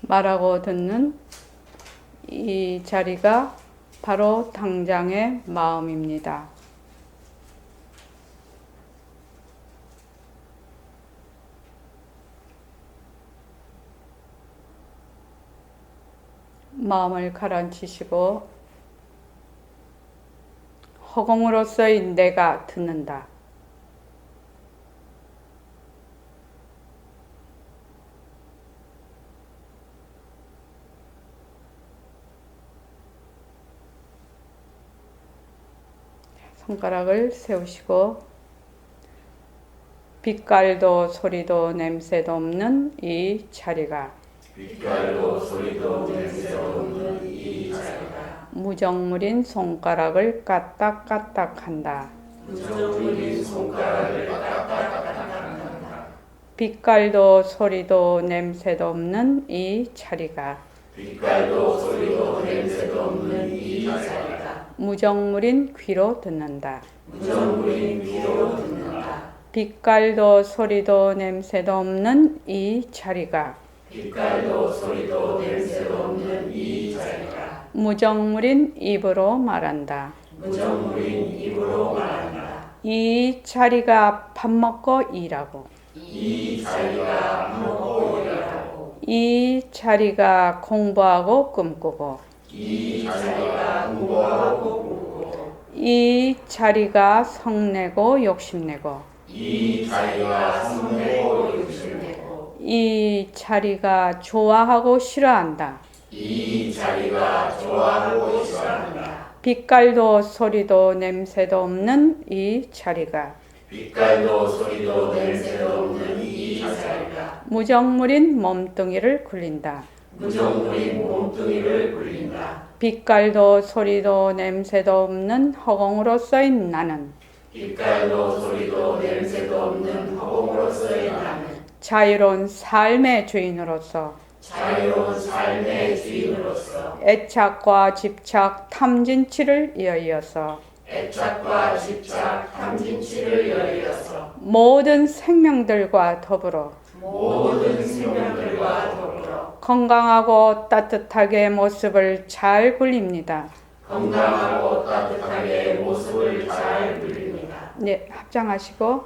말하고 듣는 이 자리가 바로 당장의 마음입니다. 마음을 가라앉히시고 허공으로서의 내가 듣는다. 손가락을 세우시고 빛깔도 소리도 냄새도 없는 이 자리가 빛깔도 소리도 냄새도 없는 이 자리가 무정물인 손가락을 까딱까딱한다. 무정물인 손가락을 까딱까딱한다. 빛깔도 소리도 냄새도 없는 이 자리가 빛깔도 소리도 냄새도 없는 이 자리가 무정물인 귀로 듣는다. 무정물인 귀로 듣는다. 빛깔도 소리도 냄새도 없는 이 자리가 빛깔도 소리도 냄새도 없는 이 자리가 무정물인 입으로 말한다. 무정물인 입으로 말한다. 이 자리가 밥 먹고 일하고 이 자리가 밥 먹고 일하고 이 자리가 공부하고 꿈꾸고 이 자리가 공부하고 꿈꾸고 이 자리가 성내고 욕심내고 이 자리가 성내고 욕심내고 이 자리가 좋아하고 싫어한다. 이 자리가 좋아하고 싫어한다. 빛깔도 소리도 냄새도 없는 이 자리가 빛깔도 소리도 냄새도 없는 이 자리가 무정물인 몸뚱이를 굴린다. 무정물인 몸뚱이를 굴린다. 빛깔도 소리도 냄새도 없는 허공으로 써인 나는 빛깔도 소리도 냄새도 없는 허공으로서의 나는 자유로운 삶의 주인으로서 자유로운 삶의 주인으로서 애착과 집착, 탐진치를 이어서 애착과 집착, 탐진치를 열이어서 모든 생명들과 더불어 모든 생명들과 더불어 건강하고 따뜻하게 모습을 잘 굴립니다. 건강하고 따뜻하게 모습을 잘 굴립니다. 네, 합장하시고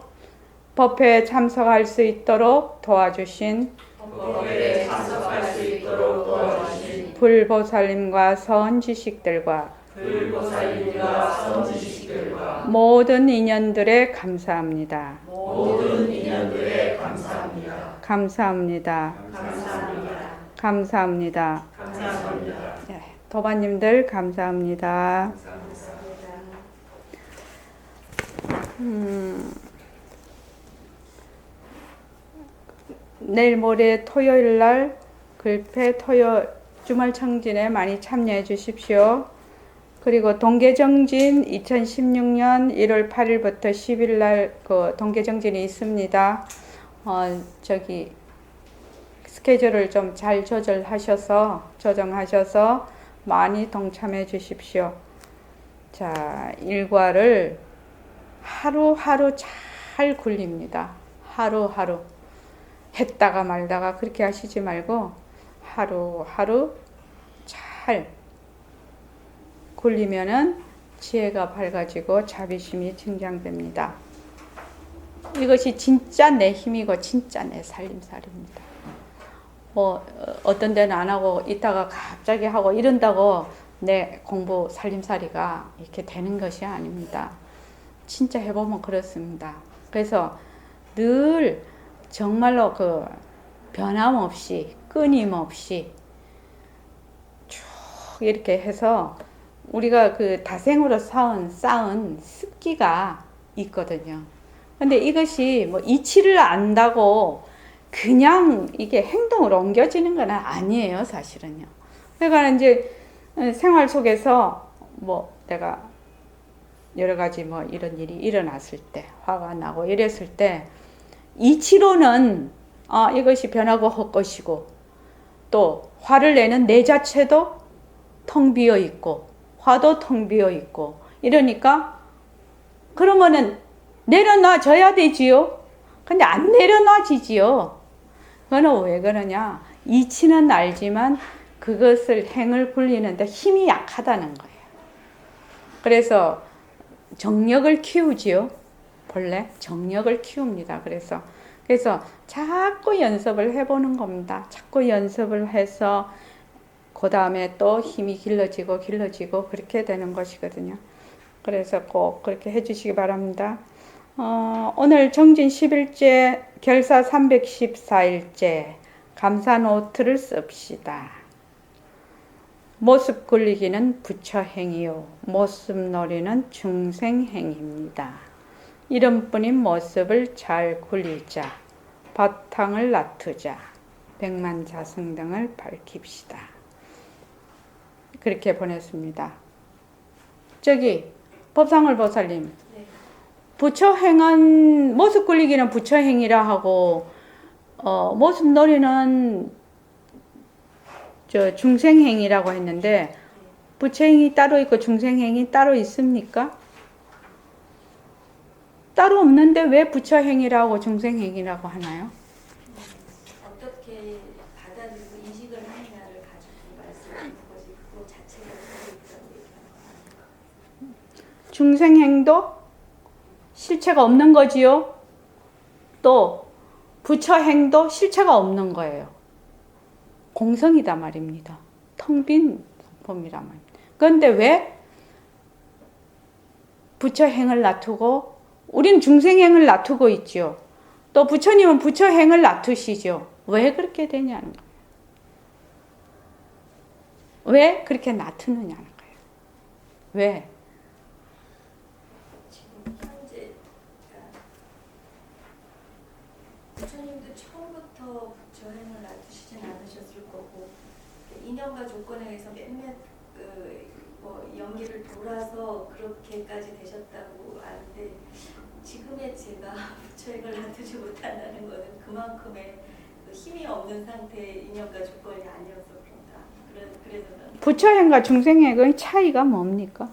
법회에 참석할 수 있도록 도와주신 법회에 참석할 수 있도록 도와주신 불보살님과 선지식들과 불보살님과 선지식들과 모든 인연들에 감사합니다. 모든 인연들에 감사합니다. 감사합니다. 감사합니다. 감사합니다. 감사합니다. 네, 도반님들 감사합니다. 내일 모레 토요일 날 글패 주말 청진에 많이 참여해 주십시오. 그리고 동계정진 2016년 1월 8일부터 10일 날 그 동계정진이 있습니다. 스케줄을 좀 잘 조정하셔서 많이 동참해 주십시오. 자, 일과를 하루하루 잘 굴립니다. 하루하루. 했다가 말다가 그렇게 하시지 말고 하루하루 잘 굴리면은 지혜가 밝아지고 자비심이 증장됩니다. 이것이 진짜 내 힘이고 진짜 내 살림살이입니다. 어떤 데는 안 하고 있다가 갑자기 하고 이런다고 내 공부 살림살이가 이렇게 되는 것이 아닙니다. 진짜 해보면 그렇습니다. 그래서 늘 정말로 그 변함없이 끊임없이 쭉 이렇게 해서 우리가 그 다생으로 쌓은 습기가 있거든요. 근데 이것이 뭐 이치를 안다고 그냥 이게 행동으로 옮겨지는 건 아니에요, 사실은요. 그러니까 이제 생활 속에서 뭐 내가 여러 가지 뭐 이런 일이 일어났을 때, 화가 나고 이랬을 때, 이치로는 이것이 변하고 헛것이고, 또 화를 내는 내 자체도 텅 비어 있고, 화도 텅 비어 있고, 이러니까 그러면은 내려놔줘야 되지요. 근데 안 내려놔지지요. 그거는 왜 그러냐? 이치는 알지만 그것을 행을 굴리는데 힘이 약하다는 거예요. 그래서 정력을 키우지요. 본래 정력을 키웁니다. 그래서 자꾸 연습을 해보는 겁니다. 자꾸 연습을 해서 그 다음에 또 힘이 길러지고 그렇게 되는 것이거든요. 그래서 꼭 그렇게 해주시기 바랍니다. 오늘 정진 10일째 결사 314일째 감사 노트를 씁시다. 모습 굴리기는 부처행이요 모습놀이는 중생행입니다. 이름뿐인 모습을 잘 굴리자. 바탕을 놔두자. 백만자승 등을 밝힙시다. 그렇게 보냈습니다. 저기 법상을 보살님, 네. 부처행은 모습 굴리기는 부처행이라 하고 모습놀이는 중생행이라고 했는데 부처행이 따로 있고 중생행이 따로 있습니까? 따로 없는데 왜 부처행이라고 중생행이라고 하나요? 어떻게 받아들이고 인식을 하느냐를 가지고 말씀하는 것이 그거 자체가 있다고 얘기하는 거예요. 중생행도 실체가 없는 거지요. 또 부처행도 실체가 없는 거예요. 공성이다 말입니다. 텅 빈 성품이라 말입니다. 그런데 왜 부처행을 놔두고 우린 중생행을 놔두고 있죠. 또 부처님은 부처행을 놔두시죠. 왜 그렇게 되냐는 거예요. 왜 그렇게 놔두느냐는 거예요. 왜? 지금 현재 부처님도 처음부터 부처행을 놔두시진 않으셨을 거고 인연과 조건에 의해서 몇몇 뭐 연기를 돌아서 그렇게까지 되셨다고 아는데 지금의 제가 부처행을 놔두지 못한다는 것은 그만큼의 힘이 없는 상태의 인연과 조건이 아니어서 그런다. 그래서는 부처행과 중생행의 차이가 뭡니까?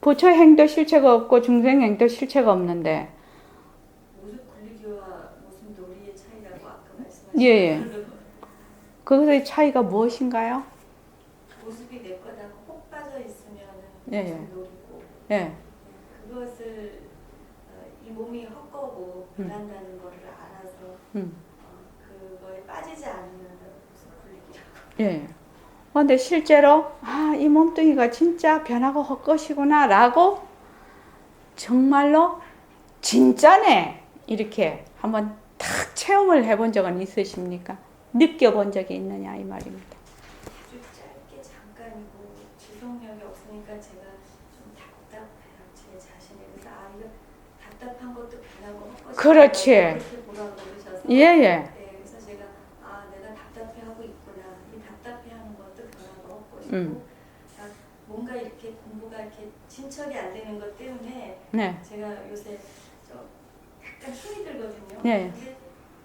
부처행도 실체가 없고 중생행도 실체가 없는데 모습 굴리기와 모습 놀이의 차이라고 아까 말씀하셨죠. 예. 그것의 차이가 무엇인가요? 모습이 내 거다 혹 빠져 있으면은 예, 예. 모습 놀이고 예. 그것을 이 몸이 헛거고 변한다는 것을 알아서 그거에 빠지지 않으면 모습 굴리기라고. 예. 근데 실제로 이 몸뚱이가 진짜 변하고 헛것이구나 라고 정말로 진짜네 이렇게 한번 탁 체험을 해본 적은 있으십니까? 느껴본 적이 있느냐 이 말입니다. 아주 짧게 잠깐이고 지속력이 없으니까 제가 좀 답답해요. 제 자신이. 그래서 이거 답답한 것도 변하고 헛것이 그렇지. 그렇게 보라고 그러셔서 예예. 네, 그래서 제가 내가 답답해하고 있구나. 이 답답해하는 것도 변하고 헛것이고 뭔가 이렇게 공부가 이렇게 진척이 안 되는 것 때문에 네. 제가 요새 좀 약간 힘이 들거든요. 네.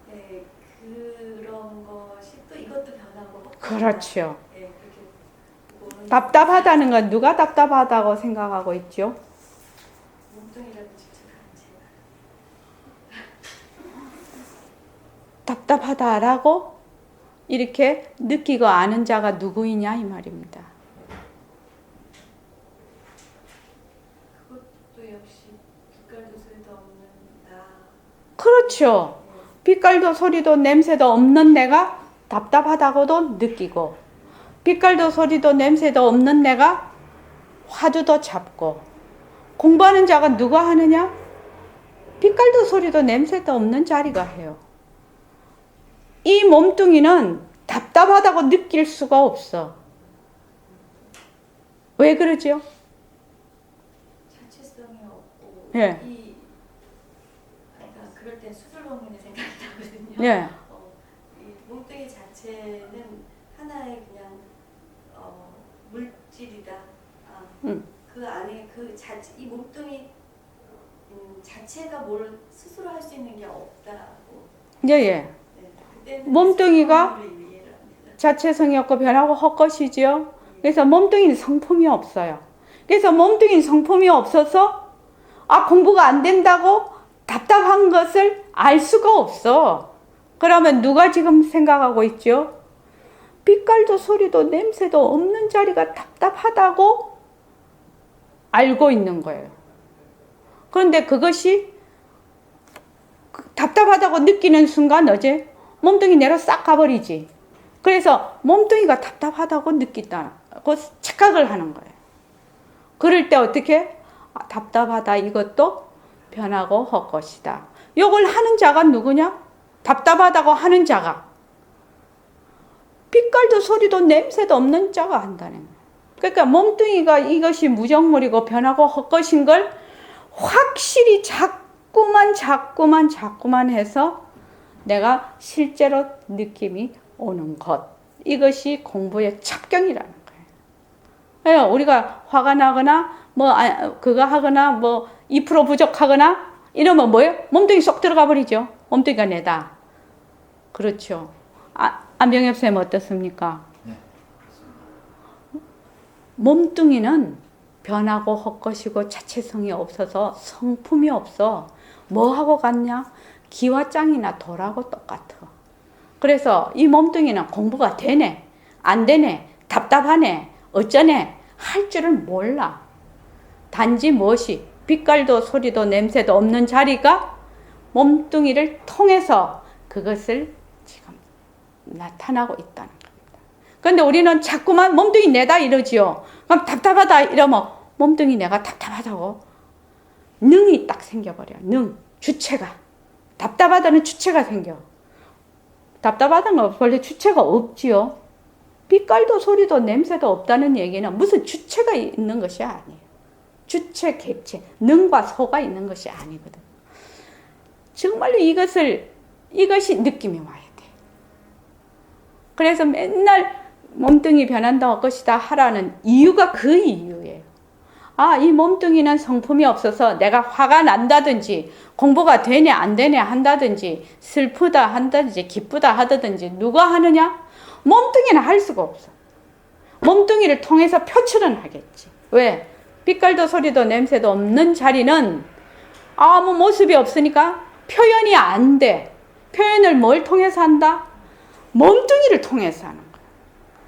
근데 그런 것이 또 이것도 변하고 헛것이다. 그렇죠. 네, 그렇게 보는 답답하다는 건 누가 답답하다고 생각하고 있죠? 몸뚱이라고 직접하는 제가. 답답하다라고 이렇게 느끼고 아는 자가 누구이냐 이 말입니다. 그것도 역시 빛깔도 소리도 없는 나. 그렇죠. 빛깔도 소리도 냄새도 없는 내가 답답하다고도 느끼고 빛깔도 소리도 냄새도 없는 내가 화두도 잡고 공부하는 자가 누가 하느냐? 빛깔도 소리도 냄새도 없는 자리가 해요. 이 몸뚱이는 답답하다고 느낄 수가 없어. 왜 그러죠? 자체성이 없고 예. 그러니까 그럴 땐 수술방문이 생각이 나거든요. 예. 이 몸뚱이 자체는 하나의 그냥 물질이다. 그 안에 이 몸뚱이 자체가 뭘 스스로 할 수 있는 게 없다고. 예예. 네, 그때는 몸뚱이가 수술방문으로 이해를 합니다. 자체성이 없고 변하고 헛것이지요. 그래서 몸뚱이는 성품이 없어요. 그래서 몸뚱이 성품이 없어서 공부가 안 된다고 답답한 것을 알 수가 없어. 그러면 누가 지금 생각하고 있죠? 빛깔도 소리도 냄새도 없는 자리가 답답하다고 알고 있는 거예요. 그런데 그것이 답답하다고 느끼는 순간 어제 몸뚱이 내로 싹 가버리지. 그래서 몸뚱이가 답답하다고 느낀다고 착각을 하는 거예요. 그럴 때 어떻게? 답답하다 이것도 변하고 헛것이다. 이걸 하는 자가 누구냐? 답답하다고 하는 자가. 빛깔도 소리도 냄새도 없는 자가 한다는 거예요. 그러니까 몸뚱이가 이것이 무정물이고 변하고 헛것인 걸 확실히 자꾸만 해서 내가 실제로 느낌이 오는 것. 이것이 공부의 첩경이라는 거예요. 우리가 화가 나거나 그거 하거나 2% 부족하거나 이러면 뭐예요? 몸뚱이 쏙 들어가 버리죠. 몸뚱이가 내다. 그렇죠. 안병엽 쌤 어떻습니까? 네. 몸뚱이는 변하고 헛것이고 자체성이 없어서 성품이 없어. 뭐하고 같냐? 기와 짱이나 돌하고 똑같아. 그래서 이 몸뚱이는 공부가 되네, 안 되네, 답답하네, 어쩌네 할 줄을 몰라. 단지 무엇이 빛깔도 소리도 냄새도 없는 자리가 몸뚱이를 통해서 그것을 지금 나타나고 있다는 겁니다. 그런데 우리는 자꾸만 몸뚱이 내다 이러지요. 그럼 답답하다 이러면 몸뚱이 내가 답답하다고 능이 딱 생겨버려. 능, 주체가. 답답하다는 주체가 생겨. 답답하다는 건 원래 주체가 없지요. 빛깔도 소리도 냄새도 없다는 얘기는 무슨 주체가 있는 것이 아니에요. 주체, 객체, 능과 소가 있는 것이 아니거든. 정말로 이것이 느낌이 와야 돼. 그래서 맨날 몸뚱이 변한다 할 것이다 하라는 이유가 그 이유예요. 이 몸뚱이는 성품이 없어서 내가 화가 난다든지 공부가 되냐 안 되냐 한다든지 슬프다 한다든지 기쁘다 하다든지 누가 하느냐? 몸뚱이는 할 수가 없어. 몸뚱이를 통해서 표출은 하겠지. 왜? 빛깔도 소리도 냄새도 없는 자리는 아무 모습이 없으니까 표현이 안 돼. 표현을 뭘 통해서 한다? 몸뚱이를 통해서 하는 거야.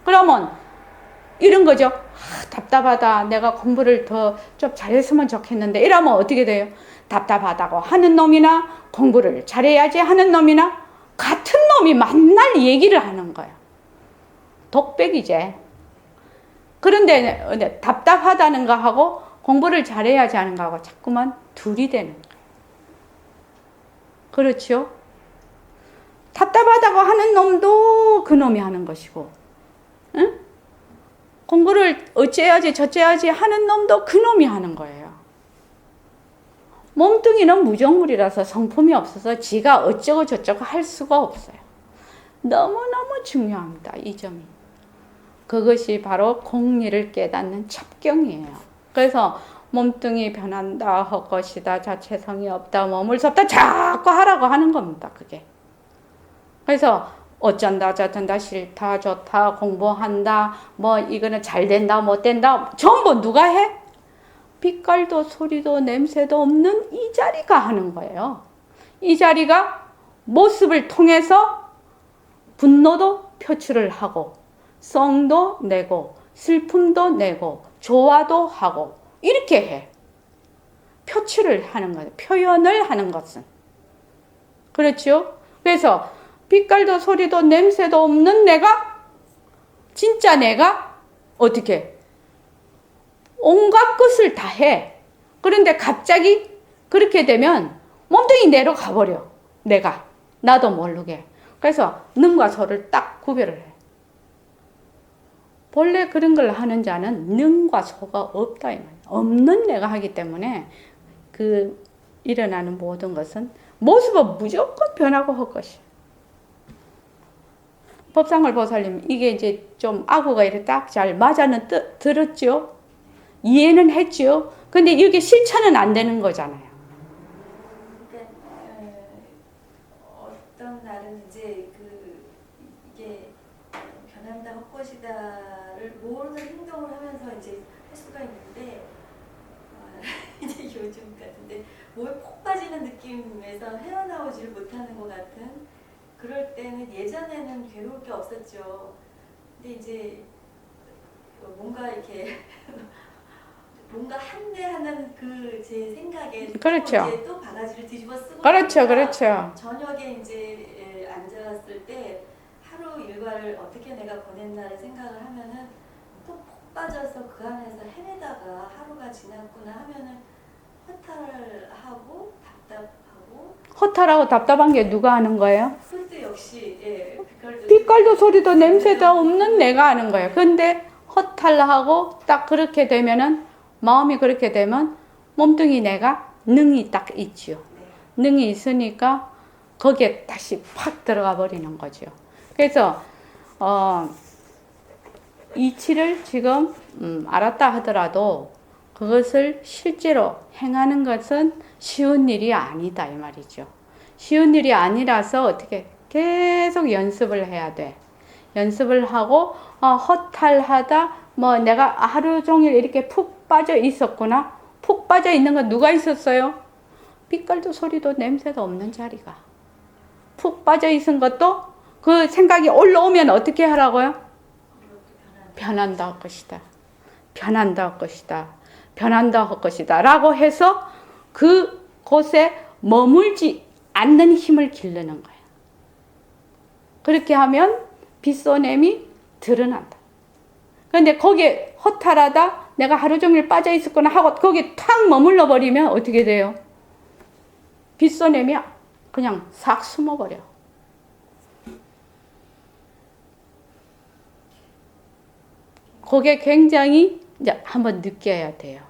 그러면 이런 거죠. 답답하다. 내가 공부를 더 좀 잘했으면 좋겠는데 이러면 어떻게 돼요? 답답하다고 하는 놈이나 공부를 잘해야지 하는 놈이나 같은 놈이 만날 얘기를 하는 거야. 독백이지. 그런데 답답하다는 거 하고 공부를 잘해야지 하는 거 하고 자꾸만 둘이 되는 거야. 그렇죠? 답답하다고 하는 놈도 그 놈이 하는 것이고, 응? 공부를 어째야지 저째야지 하는 놈도 그 놈이 하는 거예요. 몸뚱이는 무정물이라서 성품이 없어서 지가 어쩌고 저쩌고 할 수가 없어요. 너무너무 중요합니다. 이 점이. 그것이 바로 공리를 깨닫는 첩경이에요. 그래서 몸뚱이 변한다, 헛것이다, 자체성이 없다, 머물 수 없다 자꾸 하라고 하는 겁니다. 그게. 그래서 어쩐다 저쩐다 싫다 좋다 공부한다 이거는 잘 된다 못 된다 전부 누가 해? 빛깔도 소리도 냄새도 없는 이 자리가 하는 거예요. 이 자리가 모습을 통해서 분노도 표출을 하고 성도 내고 슬픔도 내고 조화도 하고 이렇게 해. 표출을 하는 거예요. 표현을 하는 것은. 그렇죠? 그래서 빛깔도 소리도 냄새도 없는 내가 진짜 내가 어떻게 온갖 것을 다 해. 그런데 갑자기 그렇게 되면 몸뚱이 내로 가버려. 내가 나도 모르게. 그래서 능과 소를 딱 구별을 해. 본래 그런 걸 하는 자는 능과 소가 없다 이 말이야. 없는 내가 하기 때문에 그 일어나는 모든 것은 모습은 무조건 변하고 할 것이야. 법상을 보살님 이게 이제 좀 아구가 이렇게 딱 잘 맞아는 들었죠? 이해는 했죠? 근데 이게 실천은 안 되는 거잖아요. 그러니까 어떤 날은 이제 이게 변한다 헛것이다를 모르는 행동을 하면서 이제 할 수가 있는데 뭐에 폭 빠지는 느낌에서 헤어나오질 못하는 것 같은 그럴 때는 예전에는 괴로울 게 없었죠. 근데 이제 뭔가 이렇게 뭔가 한대하는 그 제 생각에 그렇죠. 또 이제 또 바가지를 뒤집어 쓰고 그렇죠, 보니까 그렇죠. 저녁에 이제 앉았을 때 하루 일과를 어떻게 내가 보냈나를 생각을 하면은 또 폭 빠져서 그 안에서 헤매다가 하루가 지났구나 하면은 허탈하고 답답하고 허탈하고 답답한 게 누가 하는 거예요? 그것도 역시 예, 빛깔도 소리도 냄새도 없는 내가 하는 거예요. 근데 허탈하고 딱 그렇게 되면은 마음이 그렇게 되면 몸뚱이 내가 능이 딱 있지요. 능이 있으니까 거기에 다시 팍 들어가 버리는 거죠. 그래서 이치를 지금 알았다 하더라도 그것을 실제로 행하는 것은 쉬운 일이 아니다 이 말이죠. 쉬운 일이 아니라서 어떻게 계속 연습을 해야 돼. 연습을 하고 허탈하다 뭐 내가 하루 종일 이렇게 푹 빠져 있었구나. 푹 빠져 있는 건 누가 있었어요? 빛깔도 소리도 냄새도 없는 자리가. 푹 빠져 있은 것도 그 생각이 올라오면 어떻게 하라고요? 변한다 할 것이다. 변한다 할 것이다. 변한다 할 것이다. 라고 해서 그곳에 머물지 않는 힘을 기르는 거예요. 그렇게 하면 빛소냄이 드러난다. 그런데 거기에 허탈하다, 내가 하루 종일 빠져 있었구나 하고 거기에 탁 머물러 버리면 어떻게 돼요? 빛소냄이 그냥 싹 숨어버려. 그게 굉장히 이제 한번 느껴야 돼요.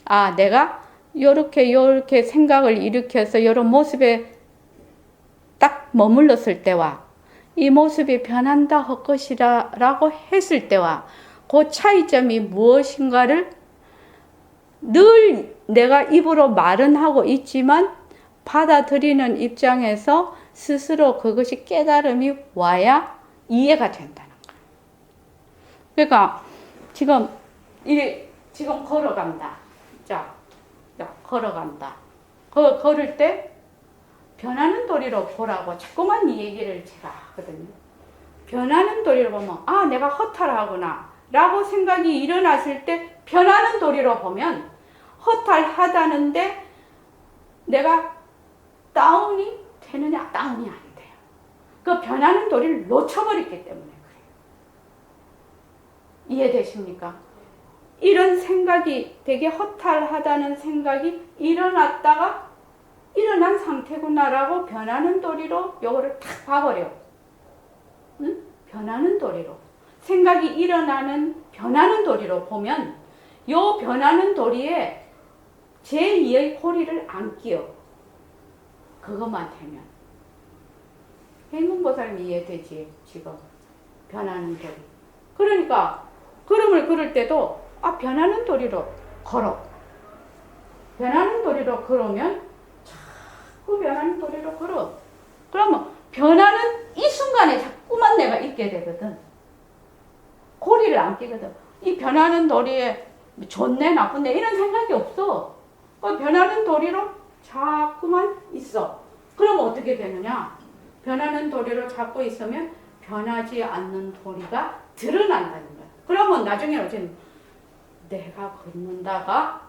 아, 내가 요렇게 생각을 일으켜서 요런 모습에 딱 머물렀을 때와 이 모습이 변한다 할 것이라고 했을 때와 그 차이점이 무엇인가를 늘 내가 입으로 말은 하고 있지만 받아들이는 입장에서 스스로 그것이 깨달음이 와야 이해가 된다는 거예요. 그러니까 지금 걸어간다. 자, 걸어간다. 걸을 때 변하는 도리로 보라고 자꾸만 이 얘기를 제가 하거든요. 변하는 도리로 보면 아, 내가 허탈하구나 라고 생각이 일어났을 때 변하는 도리로 보면 허탈하다는데 내가 다운이 되느냐? 다운이 안 돼요. 그 변하는 도리를 놓쳐버렸기 때문에 그래요. 이해되십니까? 이런 생각이 되게 허탈하다는 생각이 일어났다가 일어난 상태구나라고 변하는 도리로 요거를 탁 봐버려. 응? 변하는 도리로. 생각이 일어나는 변하는 도리로 보면 요 변하는 도리에 제2의 고리를 안 끼워. 그것만 되면. 행문보살님 이해되지? 지금. 변하는 도리. 그러니까 걸음을 걸을 때도 변하는 도리로 걸어. 변하는 도리로 걸으면 자꾸 변하는 도리로 걸어. 그러면 변하는 이 순간에 자꾸만 내가 있게 되거든. 고리를 안 끼거든. 이 변하는 도리에 좋네 나쁘네 이런 생각이 없어. 변하는 도리로 자꾸만 있어. 그럼 어떻게 되느냐? 변하는 도리로 자꾸 있으면 변하지 않는 도리가 드러난다는 거야. 그러면 나중에 어쨌든 내가 걷는다가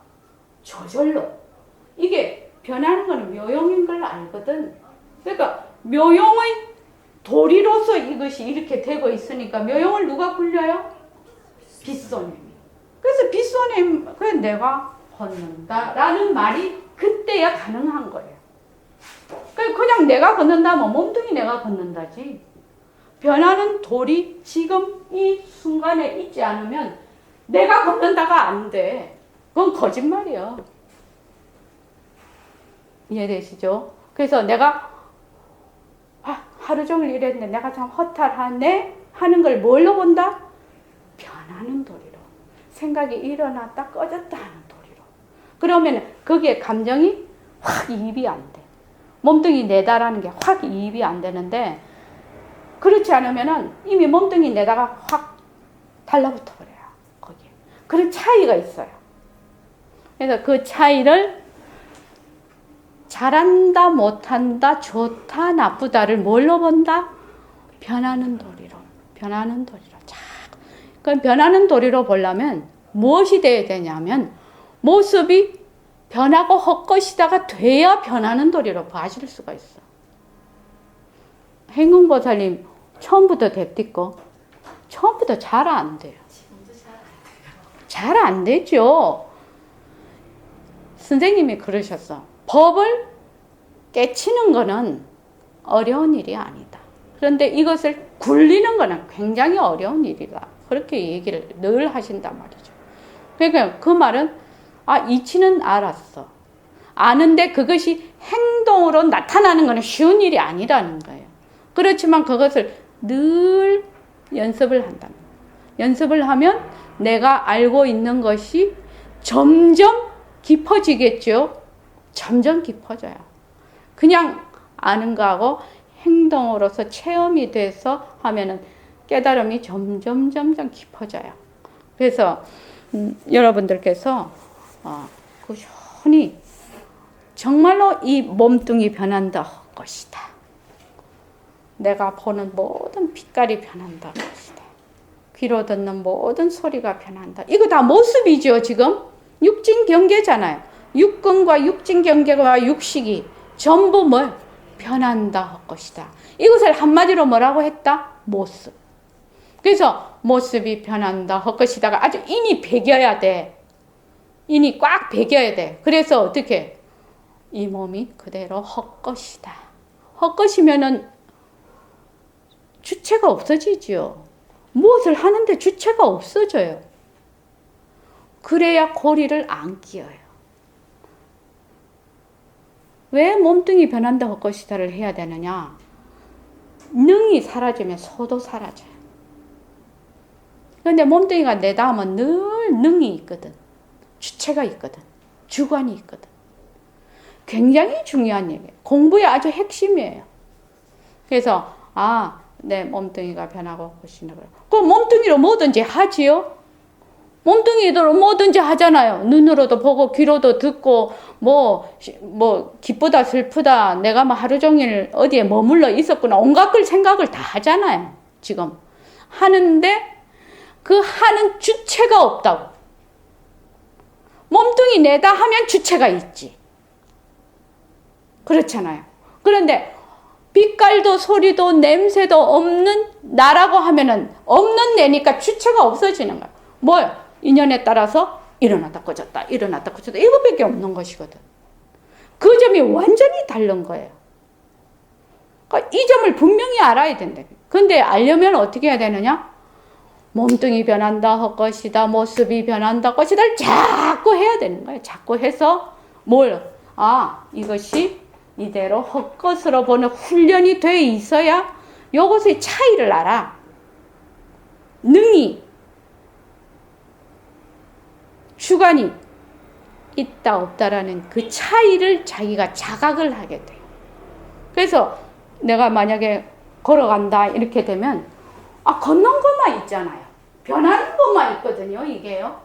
저절로 이게 변하는 거는 묘용인 걸 알거든. 그러니까 묘용의 도리로서 이것이 이렇게 되고 있으니까 묘용을 누가 굴려요? 빛소님이. 그래서 빛소님, 그래 내가 걷는다라는 말이 그때야 가능한 거예요. 그냥 내가 걷는다면 몸뚱이 내가 걷는다지. 변하는 돌이 지금 이 순간에 있지 않으면 내가 걷는다가 안 돼. 그건 거짓말이야. 이해되시죠? 그래서 내가 하루 종일 일했는데 내가 참 허탈하네 하는 걸 뭘로 본다? 변하는 도리로. 생각이 일어났다 꺼졌다 하는 도리로. 그러면 거기에 감정이 확 이입이 안 돼. 몸뚱이 내다라는 게 확 이입이 안 되는데 그렇지 않으면은 이미 몸뚱이 내다가 확 달라붙어 버려요. 거기에. 그런 차이가 있어요. 그래서 그 차이를 잘한다, 못한다, 좋다, 나쁘다를 뭘로 본다? 변하는 도리로. 변하는 도리로. 자, 그럼 변하는 도리로 보려면 무엇이 돼야 되냐면 모습이 변하고 헛것이다가 돼야 변하는 도리로 봐줄 수가 있어. 행궁보살님 처음부터 됐디고 처음부터 잘 안 돼요. 지금도 잘 안 되죠. 선생님이 그러셨어. 법을 깨치는 거는 어려운 일이 아니다. 그런데 이것을 굴리는 거는 굉장히 어려운 일이다. 그렇게 얘기를 늘 하신단 말이죠. 그러니까 그 말은 이치는 알았어. 아는데 그것이 행동으로 나타나는 것은 쉬운 일이 아니라는 거예요. 그렇지만 그것을 늘 연습을 한다. 연습을 하면 내가 알고 있는 것이 점점 깊어지겠죠. 점점 깊어져요. 그냥 아는 거하고 행동으로서 체험이 돼서 하면은 깨달음이 점점 깊어져요. 그래서 여러분들께서 꾸준히 정말로 이 몸뚱이 변한다 것이다. 내가 보는 모든 빛깔이 변한다 것이다. 귀로 듣는 모든 소리가 변한다. 이거 다 모습이죠. 지금 육진 경계잖아요. 육근과 육진 경계와 육식이 전부 뭘 변한다 것이다. 이것을 한마디로 뭐라고 했다? 모습. 그래서 모습이 변한다 헛것이다가 아주 인이 배겨야 돼. 인이 꽉 배겨야 돼. 그래서 어떻게? 이 몸이 그대로 헛것이다. 헛것이면은 주체가 없어지지요. 무엇을 하는데 주체가 없어져요. 그래야 고리를 안 끼어요. 왜 몸뚱이 변한다 헛것이다를 해야 되느냐? 능이 사라지면 소도 사라져요. 그런데 몸뚱이가 내다 하면 늘 능이 있거든. 주체가 있거든. 주관이 있거든. 굉장히 중요한 얘기예요. 공부의 아주 핵심이에요. 그래서 내 몸뚱이가 변하고 헛것이나 그래. 그 몸뚱이로 뭐든지 하지요. 몸뚱이로 뭐든지 하잖아요. 눈으로도 보고 귀로도 듣고 뭐 기쁘다 슬프다 내가 뭐 하루 종일 어디에 머물러 있었구나 온갖 걸 생각을 다 하잖아요. 지금 하는데 그 하는 주체가 없다고. 몸뚱이 내다 하면 주체가 있지. 그렇잖아요. 그런데 빛깔도 소리도 냄새도 없는 나라고 하면은 없는 내니까 주체가 없어지는 거야. 뭐야? 인연에 따라서 일어났다 꺼졌다 일어났다 꺼졌다 이것밖에 없는 것이거든. 그 점이 완전히 다른 거예요. 그러니까 이 점을 분명히 알아야 된다. 근데 알려면 어떻게 해야 되느냐? 몸뚱이 변한다 헛것이다 모습이 변한다 것이다를 자꾸 해야 되는 거예요. 자꾸 해서 이것이 이대로 헛것으로 보는 훈련이 돼 있어야 이것의 차이를 알아. 능이 주관이 있다 없다라는 그 차이를 자기가 자각을 하게 돼요. 그래서 내가 만약에 걸어간다 이렇게 되면 걷는 것만 있잖아요. 변하는 것만 있거든요. 이게요.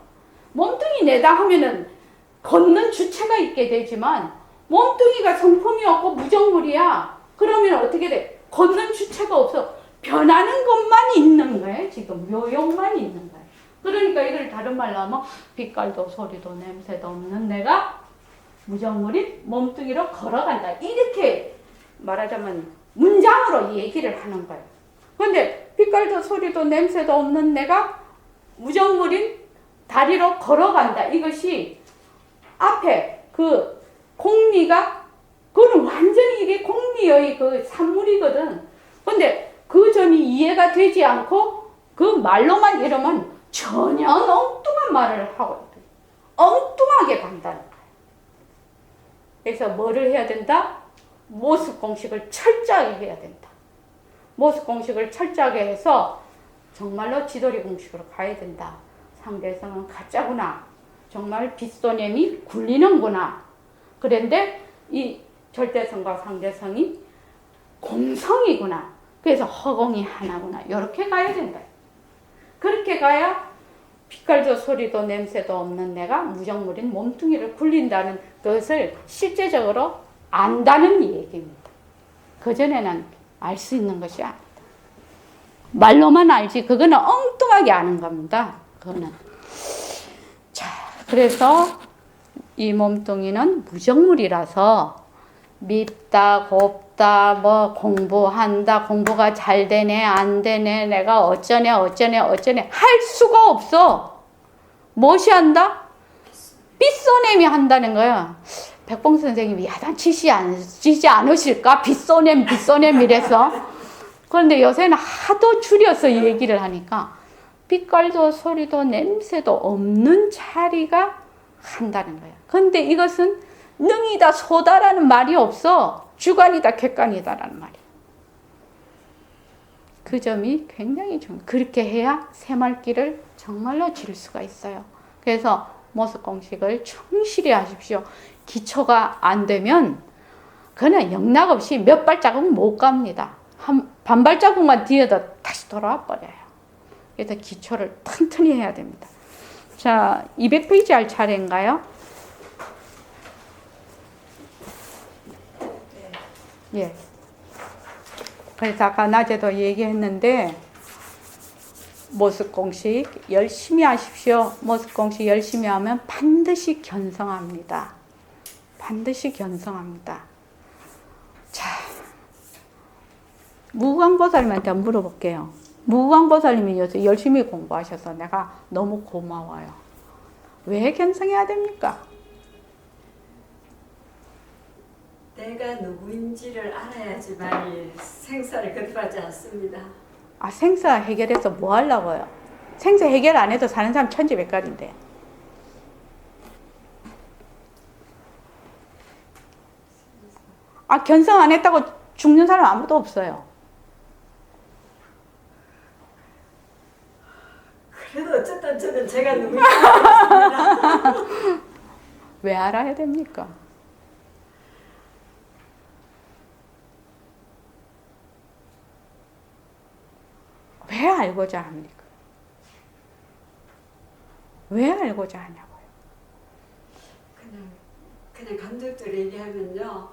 몸뚱이 내다 하면은 걷는 주체가 있게 되지만 몸뚱이가 성품이 없고 무정물이야. 그러면 어떻게 돼? 걷는 주체가 없어. 변하는 것만 있는 거예요. 지금 묘용만 있는 거예요. 그러니까 이걸 다른 말로 하면 빛깔도 소리도 냄새도 없는 내가 무정물인 몸뚱이로 걸어간다. 이렇게 말하자면 문장으로 얘기를 하는 거예요. 그런데 빛깔도 소리도 냄새도 없는 내가 무정물인 다리로 걸어간다. 이것이 앞에 그 공리가 그거는 완전히 이게 공리의 그 산물이거든. 근데 그 점이 이해가 되지 않고 그 말로만 이러면 전혀 엉뚱한 말을 하고 엉뚱하게 간다는 거예요. 그래서 뭐를 해야 된다? 모습 공식을 철저하게 해야 된다. 모습 공식을 철저하게 해서 정말로 지도리 공식으로 가야 된다. 상대성은 가짜구나. 정말 빗소냄이 굴리는구나. 그런데 이 절대성과 상대성이 공성이구나. 그래서 허공이 하나구나. 이렇게 가야 된다. 그렇게 가야 빛깔도 소리도 냄새도 없는 내가 무정물인 몸뚱이를 굴린다는 것을 실제적으로 안다는 얘기입니다. 그전에는 알 수 있는 것이 아니다. 말로만 알지 그거는 엉뚱하게 아는 겁니다. 그거는. 자, 그래서 이 몸뚱이는 무정물이라서 밉다, 곱다, 뭐 공부한다, 공부가 잘 되네, 안 되네, 내가 어쩌네 할 수가 없어. 무엇이 한다? 빗소냄이 한다는 거야. 백봉 선생님이 야단치지 않으실까? 빗소냄 이래서. 그런데 요새는 하도 줄여서 얘기를 하니까 빛깔도 소리도 냄새도 없는 자리가 한다는 거야. 그런데 이것은 능이다 소다라는 말이 없어. 주관이다 객관이다라는 말이야. 그 점이 굉장히 중요해요. 그렇게 해야 새말기를 정말로 지을 수가 있어요. 그래서 모습공식을 충실히 하십시오. 기초가 안 되면 그는 영락없이 몇 발자국 못 갑니다. 반 발자국만 뒤에도 다시 돌아와 버려요. 그래서 기초를 튼튼히 해야 됩니다. 자, 200페이지 할 차례인가요? 예. 그래서 아까 낮에도 얘기했는데 모습공식 열심히 하십시오. 모습공식 열심히 하면 반드시 견성합니다. 반드시 견성합니다. 자, 무광보살님한테 한번 물어볼게요. 무광보살님이 요새 열심히 공부하셔서 내가 너무 고마워요. 왜 견성해야 됩니까? 내가 누구인지를 알아야지만 생사를 거듭하지 않습니다. 아, 생사 해결해서 뭐 하려고요? 생사 해결 안 해도 사는 사람 천지백갈인데. 아, 견성 안 했다고 죽는 사람 아무도 없어요. 그래도 어쨌든 저는 제가 누구인지 알겠습니다. 왜 알아야 됩니까? 왜 알고자 합니까? 왜 알고자 하냐고요? 그냥 간접적으로 얘기하면요.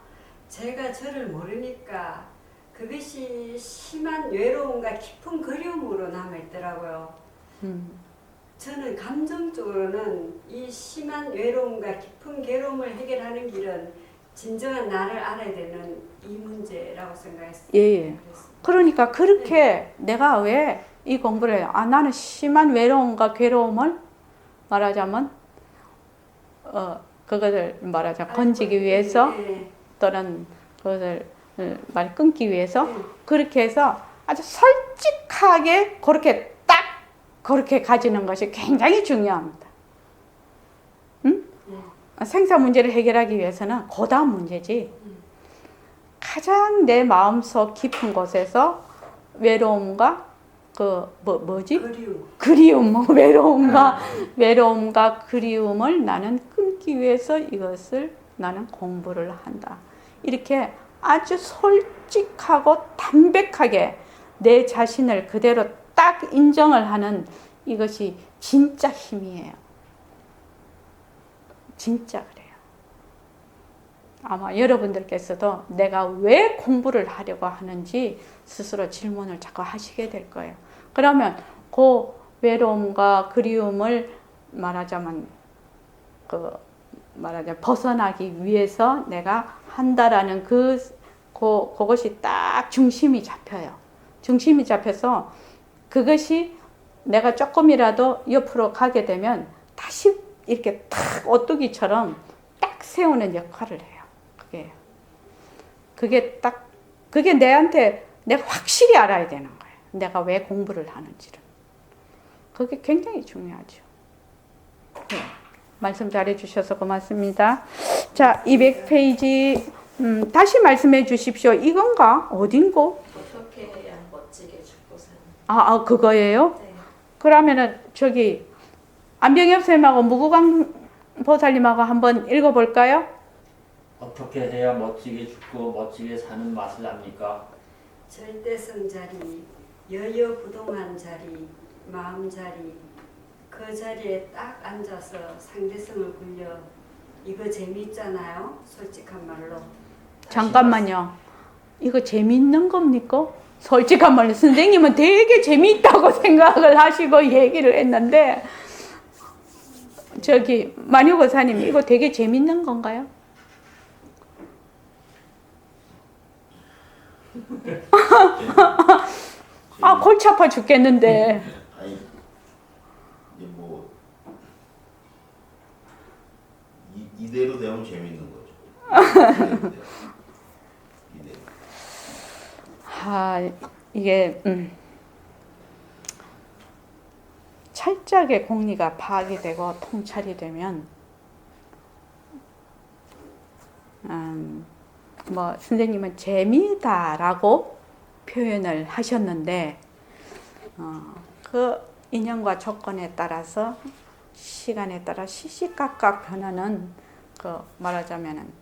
제가 저를 모르니까 그것이 심한 외로움과 깊은 그리움으로 남아있더라고요. 저는 감정적으로는 이 심한 외로움과 깊은 괴로움을 해결하는 길은 진정한 나를 알아야 되는 이 문제라고 생각했어요. 예. 그러니까 그렇게 내가 왜 이 공부를 해요? 아, 나는 심한 외로움과 괴로움을 말하자면 그것을 말하자면 건지기 위해서 또는 그것을 말 끊기 위해서 그렇게 해서 아주 솔직하게 그렇게 딱 그렇게 가지는 것이 굉장히 중요합니다. 응? 생사 문제를 해결하기 위해서는 고다음 문제지. 가장 내 마음속 깊은 곳에서 외로움과 그리움, 외로움과 그리움을 나는 끊기 위해서 이것을 나는 공부를 한다. 이렇게 아주 솔직하고 담백하게 내 자신을 그대로 딱 인정을 하는 이것이 진짜 힘이에요. 진짜 그래요. 아마 여러분들께서도 내가 왜 공부를 하려고 하는지 스스로 질문을 자꾸 하시게 될 거예요. 그러면 그 외로움과 그리움을 말하자면 벗어나기 위해서 내가 한다라는 그것이 딱 중심이 잡혀요. 중심이 잡혀서 그것이 내가 조금이라도 옆으로 가게 되면 다시 이렇게 탁 오뚜기처럼 딱 세우는 역할을 해요. 그게 내한테 내가 확실히 알아야 되는 거예요. 내가 왜 공부를 하는지를. 그게 굉장히 중요하죠. 네. 말씀 잘해 주셔서 고맙습니다. 자, 200페이지 다시 말씀해 주십시오. 이건가? 어딘고? 어떻게 해야 멋지게 죽고 사는? 그거예요? 네. 그러면은 저기 안병엽 선생님하고 무구강 보살님하고 한번 읽어볼까요? 어떻게 해야 멋지게 죽고 멋지게 사는 맛을 압니까? 절대성 자리, 여여부동한 자리, 마음 자리, 그 자리에 딱 앉아서 상대성을 굴려. 이거 재미있잖아요. 솔직한 말로. 잠깐만요. 이거 재밌는 겁니까? 솔직한 말로 선생님은 되게 재미있다고 생각을 하시고 얘기를 했는데 저기 마녀고사님 이거 되게 재밌는 건가요? 아 골치 아파 죽겠는데. 아니 이제 뭐 이대로 되면 재밌는 거죠. 이대로. 아 이게 철저하게 공리가 파악이 되고 통찰이 되면 뭐 선생님은 재미다라고 표현을 하셨는데 그 인연과 조건에 따라서 시간에 따라 시시각각 변하는 그 말하자면은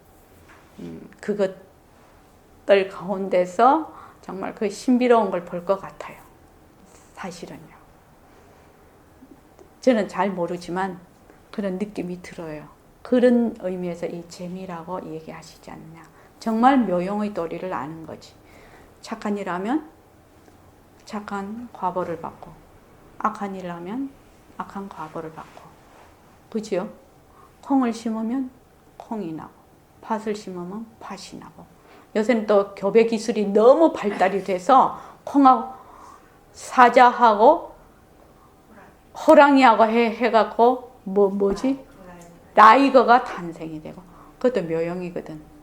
그것들 가운데서 정말 그 신비로운 걸 볼 것 같아요. 사실은요. 저는 잘 모르지만 그런 느낌이 들어요. 그런 의미에서 이 재미라고 얘기하시지 않느냐. 정말 묘용의 도리를 아는 거지. 착한 일 하면 착한 과보를 받고 악한 일 하면 악한 과보를 받고 그죠? 콩을 심으면 콩이 나고 팥을 심으면 팥이 나고 요새는 또 교배 기술이 너무 발달이 돼서 콩하고 사자하고 호랑이하고 해갖고 뭐지? 라이거가 탄생이 되고 그것도 묘용이거든.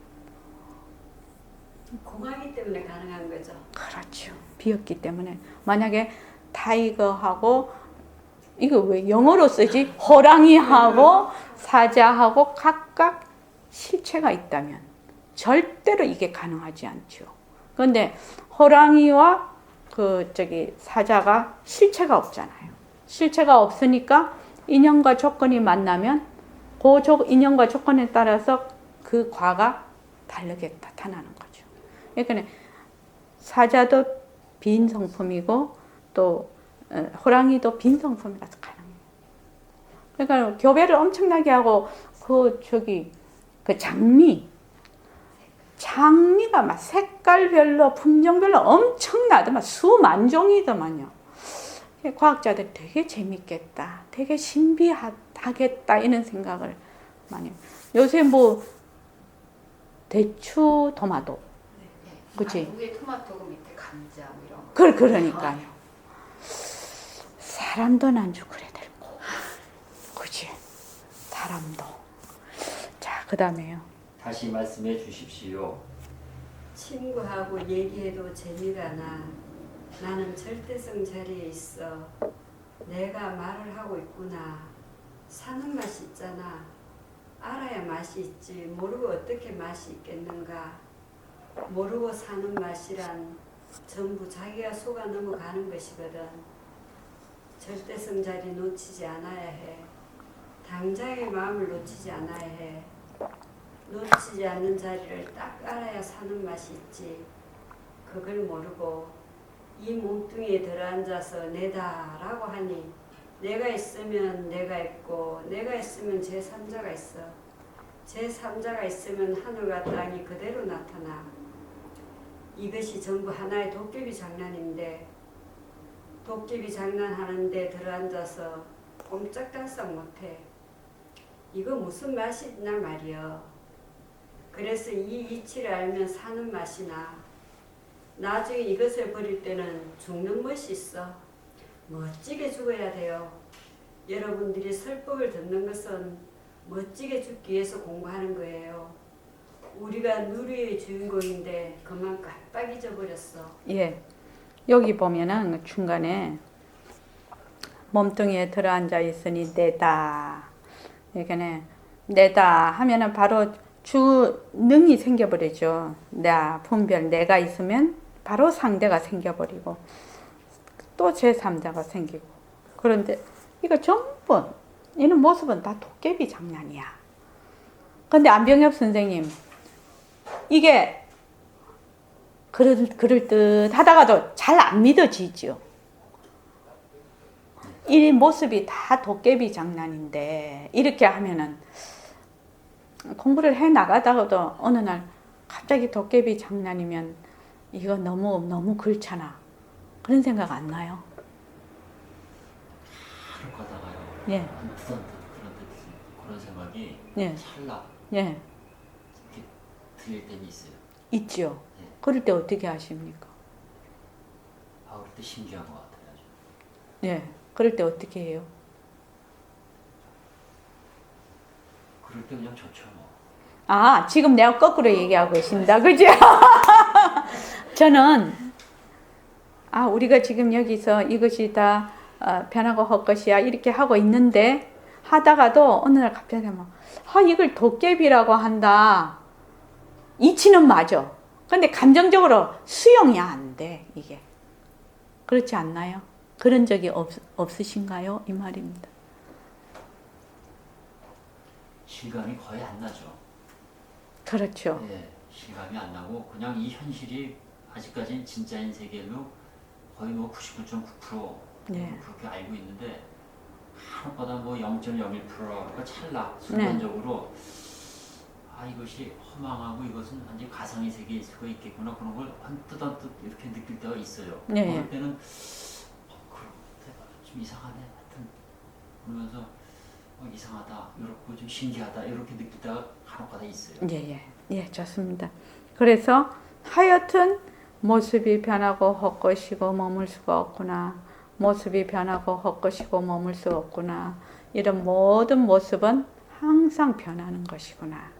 공하기 때문에 가능한 거죠. 그렇죠. 비었기 때문에 만약에 타이거하고 이거 왜 영어로 쓰지? 호랑이하고 사자하고 각각 실체가 있다면 절대로 이게 가능하지 않죠. 그런데 호랑이와 사자가 실체가 없잖아요. 실체가 없으니까 인연과 조건이 만나면 그 인연과 조건에 따라서 그 과가 다르게 나타나는 거죠. 그러니까 사자도 빈 성품이고 또 호랑이도 빈 성품이라서 가능해요. 그러니까 교배를 엄청나게 하고 그 장미가 막 색깔별로 품종별로 엄청나더만 수만 종이더만요. 과학자들 되게 재밌겠다, 되게 신비하겠다 이런 생각을 많이 해요. 요새 뭐 대추, 토마토, 그렇지? 위에 토마토 밑에 감자 이런 거. 그러니까요. 사람도 난주 그래 될 거, 그렇지? 사람도. 자, 그다음에요. 다시 말씀해 주십시오. 친구하고 얘기해도 재미가 나. 나는 절대성 자리에 있어. 내가 말을 하고 있구나. 사는 맛이 있잖아. 알아야 맛이 있지. 모르고 어떻게 맛이 있겠는가. 모르고 사는 맛이란 전부 자기가 속아 넘어가는 것이거든. 절대성 자리 놓치지 않아야 해. 당장의 마음을 놓치지 않아야 해. 놓치지 않는 자리를 딱 알아야 사는 맛이 있지. 그걸 모르고 이 몸뚱이에 들어앉아서 내다라고 하니 내가 있으면 내가 있고 내가 있으면 제3자가 있어. 제3자가 있으면 하늘과 땅이 그대로 나타나. 이것이 전부 하나의 도깨비 장난인데 도깨비 장난하는데 들어앉아서 꼼짝달싹 못해. 이거 무슨 맛이 있나 말이여. 그래서 이 이치를 알면 사는 맛이 나. 나중에 이것을 버릴 때는 죽는 멋이 있어. 멋지게 죽어야 돼요. 여러분들이 설법을 듣는 것은 멋지게 죽기 위해서 공부하는 거예요. 우리가 누리의 주인공인데 그만 깜빡 잊어버렸어. 예, 여기 보면은 중간에 몸뚱이에 들어앉아 있으니 내다. 그러니까 내다 하면은 바로 주능이 생겨버리죠. 나 분별 내가 있으면 바로 상대가 생겨버리고 또 제3자가 생기고. 그런데 이거 전부 이런 모습은 다 도깨비 장난이야. 근데 안병엽 선생님 이게 그럴 듯하다가도 잘 안 믿어지죠. 이 모습이 다 도깨비 장난인데 이렇게 하면은 공부를 해 나가다가도 어느 날 갑자기 도깨비 장난이면 이거 너무 그렇잖아. 그런 생각 안 나요? 하러 가다가요. 예. 언뜻 그런 생각이 예. 찰나 예. 이렇게 들릴 때는 있어요. 있죠. 예. 그럴 때 어떻게 하십니까? 아, 그럴 때 신기한 것 같아요. 아주. 예. 그럴 때 어떻게 해요? 그럴 때 그냥 좋죠 뭐. 아, 지금 내가 거꾸로 얘기하고 계신다. 그죠? 저는, 우리가 지금 여기서 이것이 다 변하고 헛것이야. 이렇게 하고 있는데, 하다가도 어느 날 갑자기 뭐, 이걸 도깨비라고 한다. 이치는 맞아. 근데 감정적으로 수용이 안 돼, 이게. 그렇지 않나요? 그런 적이 없으신가요? 이 말입니다. 실감이 거의 안 나죠. 그렇죠. 예, 실감이 안 나고 그냥 이 현실이 아직까지는 진짜인 세계로 거의 뭐 99.9% 네. 그렇게 알고 있는데 하나보다 뭐 0.01%가 찰나 순간적으로 이것이 허망하고 이것은 완전 가상의 세계일 수가 있겠구나 그런 걸 언뜻 이렇게 느낄 때가 있어요. 네, 그럴 때는 좀 이상하네 하여튼 그러면서 이상하다, 이렇고 좀 신기하다 이렇게 느낄 때가 간혹가다 있어요. 예, 좋습니다. 그래서 하여튼 모습이 변하고 헛것이고 머물 수가 없구나. 모습이 변하고 헛것이고 머물 수 없구나. 이런 모든 모습은 항상 변하는 것이구나.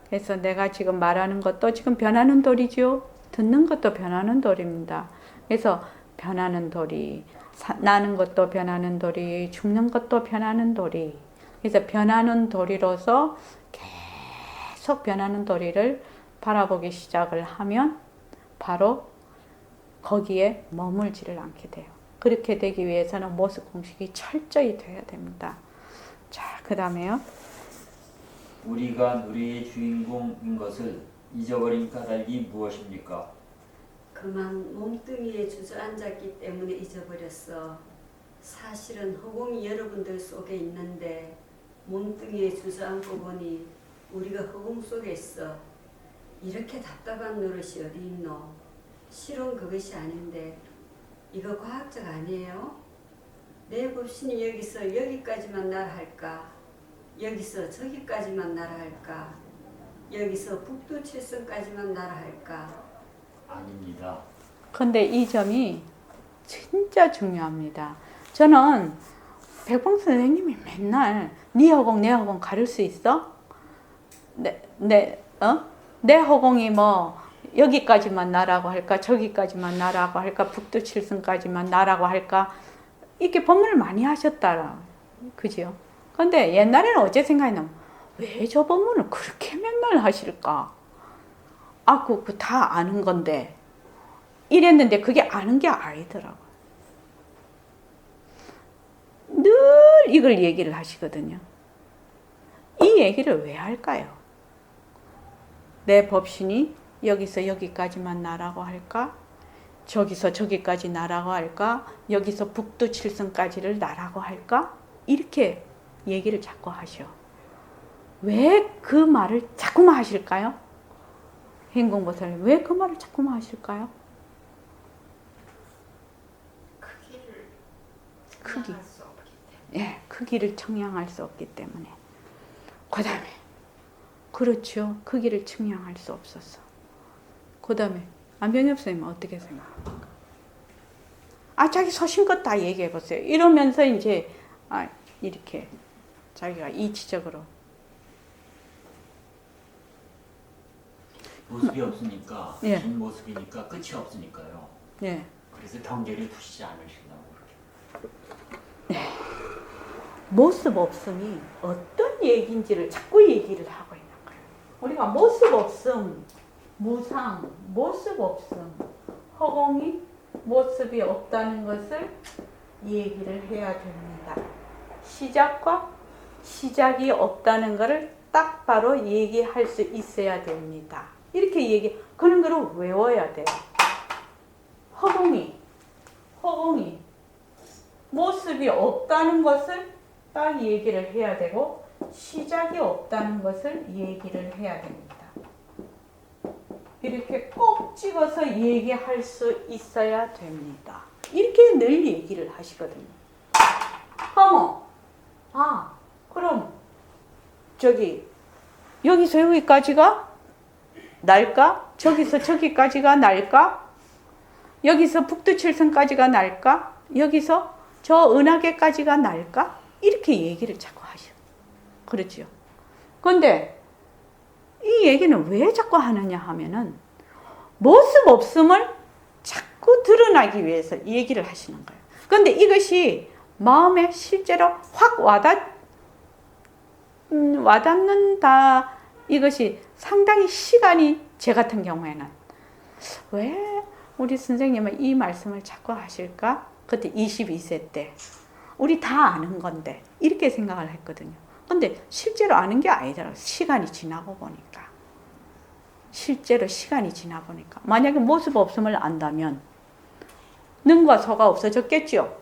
그래서 내가 지금 말하는 것도 지금 변하는 도리죠. 듣는 것도 변하는 도리입니다. 그래서 변하는 도리, 나는 것도 변하는 도리, 죽는 것도 변하는 도리. 그래서 변하는 도리로서 계속 변하는 도리를 바라보기 시작을 하면 바로 거기에 머물지를 않게 돼요. 그렇게 되기 위해서는 모습 공식이 철저히 돼야 됩니다. 자, 그 다음에요. 우리가 노래의 주인공인 것을 잊어버린 까닭이 무엇입니까? 그만 몸뚱이에 주저앉았기 때문에 잊어버렸어. 사실은 허공이 여러분들 속에 있는데 몸뚱이에 주저앉고 보니 우리가 허공 속에 있어. 이렇게 답답한 노릇이 어디 있노? 실은 그것이 아닌데 이거 과학적 아니에요? 내 법신이 여기서 여기까지만 날아할까? 여기서 저기까지만 날아할까? 여기서 북두칠성까지만 날아할까? 아닙니다. 근데 이 점이 진짜 중요합니다. 저는 백봉 선생님이 맨날 네 허공 내 허공 가릴 수 있어? 내 허공이 뭐 여기까지만 나라고 할까 저기까지만 나라고 할까 북두칠성까지만 나라고 할까 이렇게 법문을 많이 하셨더라. 그죠? 근데 옛날에는 어째 생각했냐면 왜 저 법문을 그렇게 맨날 하실까? 그거 다 아는 건데 이랬는데 그게 아는 게 아니더라고요. 늘 이걸 얘기를 하시거든요. 이 얘기를 왜 할까요? 내 법신이 여기서 여기까지만 나라고 할까? 저기서 저기까지 나라고 할까? 여기서 북두칠성까지를 나라고 할까? 이렇게 얘기를 자꾸 하셔. 왜 그 말을 자꾸만 하실까요? 행공보살님 왜 그 말을 자꾸만 하실까요? 크기. 수 없기 때문에. 예, 크기를 청량할 수 없기 때문에. 그 다음에 그렇죠. 크기를 청량할 수 없었어. 그 다음에 안병엽 선생님은 어떻게 생각합니까? 자기 소신껏 다 얘기해보세요. 이러면서 이제 이렇게 자기가 이치적으로 모습이 없으니까 예. 긴 모습이니까 끝이 없으니까요. 예. 그래서 경계를 두시지 않으시려고 그렇게. 모습 없음이 어떤 얘기인지를 자꾸 얘기를 하고 있는 거예요. 우리가 모습 없음, 무상, 모습 없음, 허공이 모습이 없다는 것을 얘기를 해야 됩니다. 시작과 시작이 없다는 것을 딱 바로 얘기할 수 있어야 됩니다. 이렇게 그런 거를 외워야 돼요. 허공이 모습이 없다는 것을 딱 얘기를 해야 되고 시작이 없다는 것을 얘기를 해야 됩니다. 이렇게 꼭 찍어서 얘기할 수 있어야 됩니다. 이렇게 늘 얘기를 하시거든요. 어머, 그럼 저기 여기서 여기까지가 날까? 저기서 저기까지가 날까? 여기서 북두칠성까지가 날까? 여기서 저 은하계까지가 날까? 이렇게 얘기를 자꾸 하셔. 그렇죠. 그런데 이 얘기는 왜 자꾸 하느냐 하면은 모습 없음을 자꾸 드러나기 위해서 이 얘기를 하시는 거예요. 그런데 이것이 마음에 실제로 확 와닿는다. 이것이 상당히 시간이, 제 같은 경우에는 왜 우리 선생님은 이 말씀을 자꾸 하실까? 그때 22세 때 우리 다 아는 건데 이렇게 생각을 했거든요. 근데 실제로 아는 게 아니더라고요. 시간이 지나고 보니까. 실제로 시간이 지나 보니까. 만약에 모습 없음을 안다면 능과 소가 없어졌겠죠.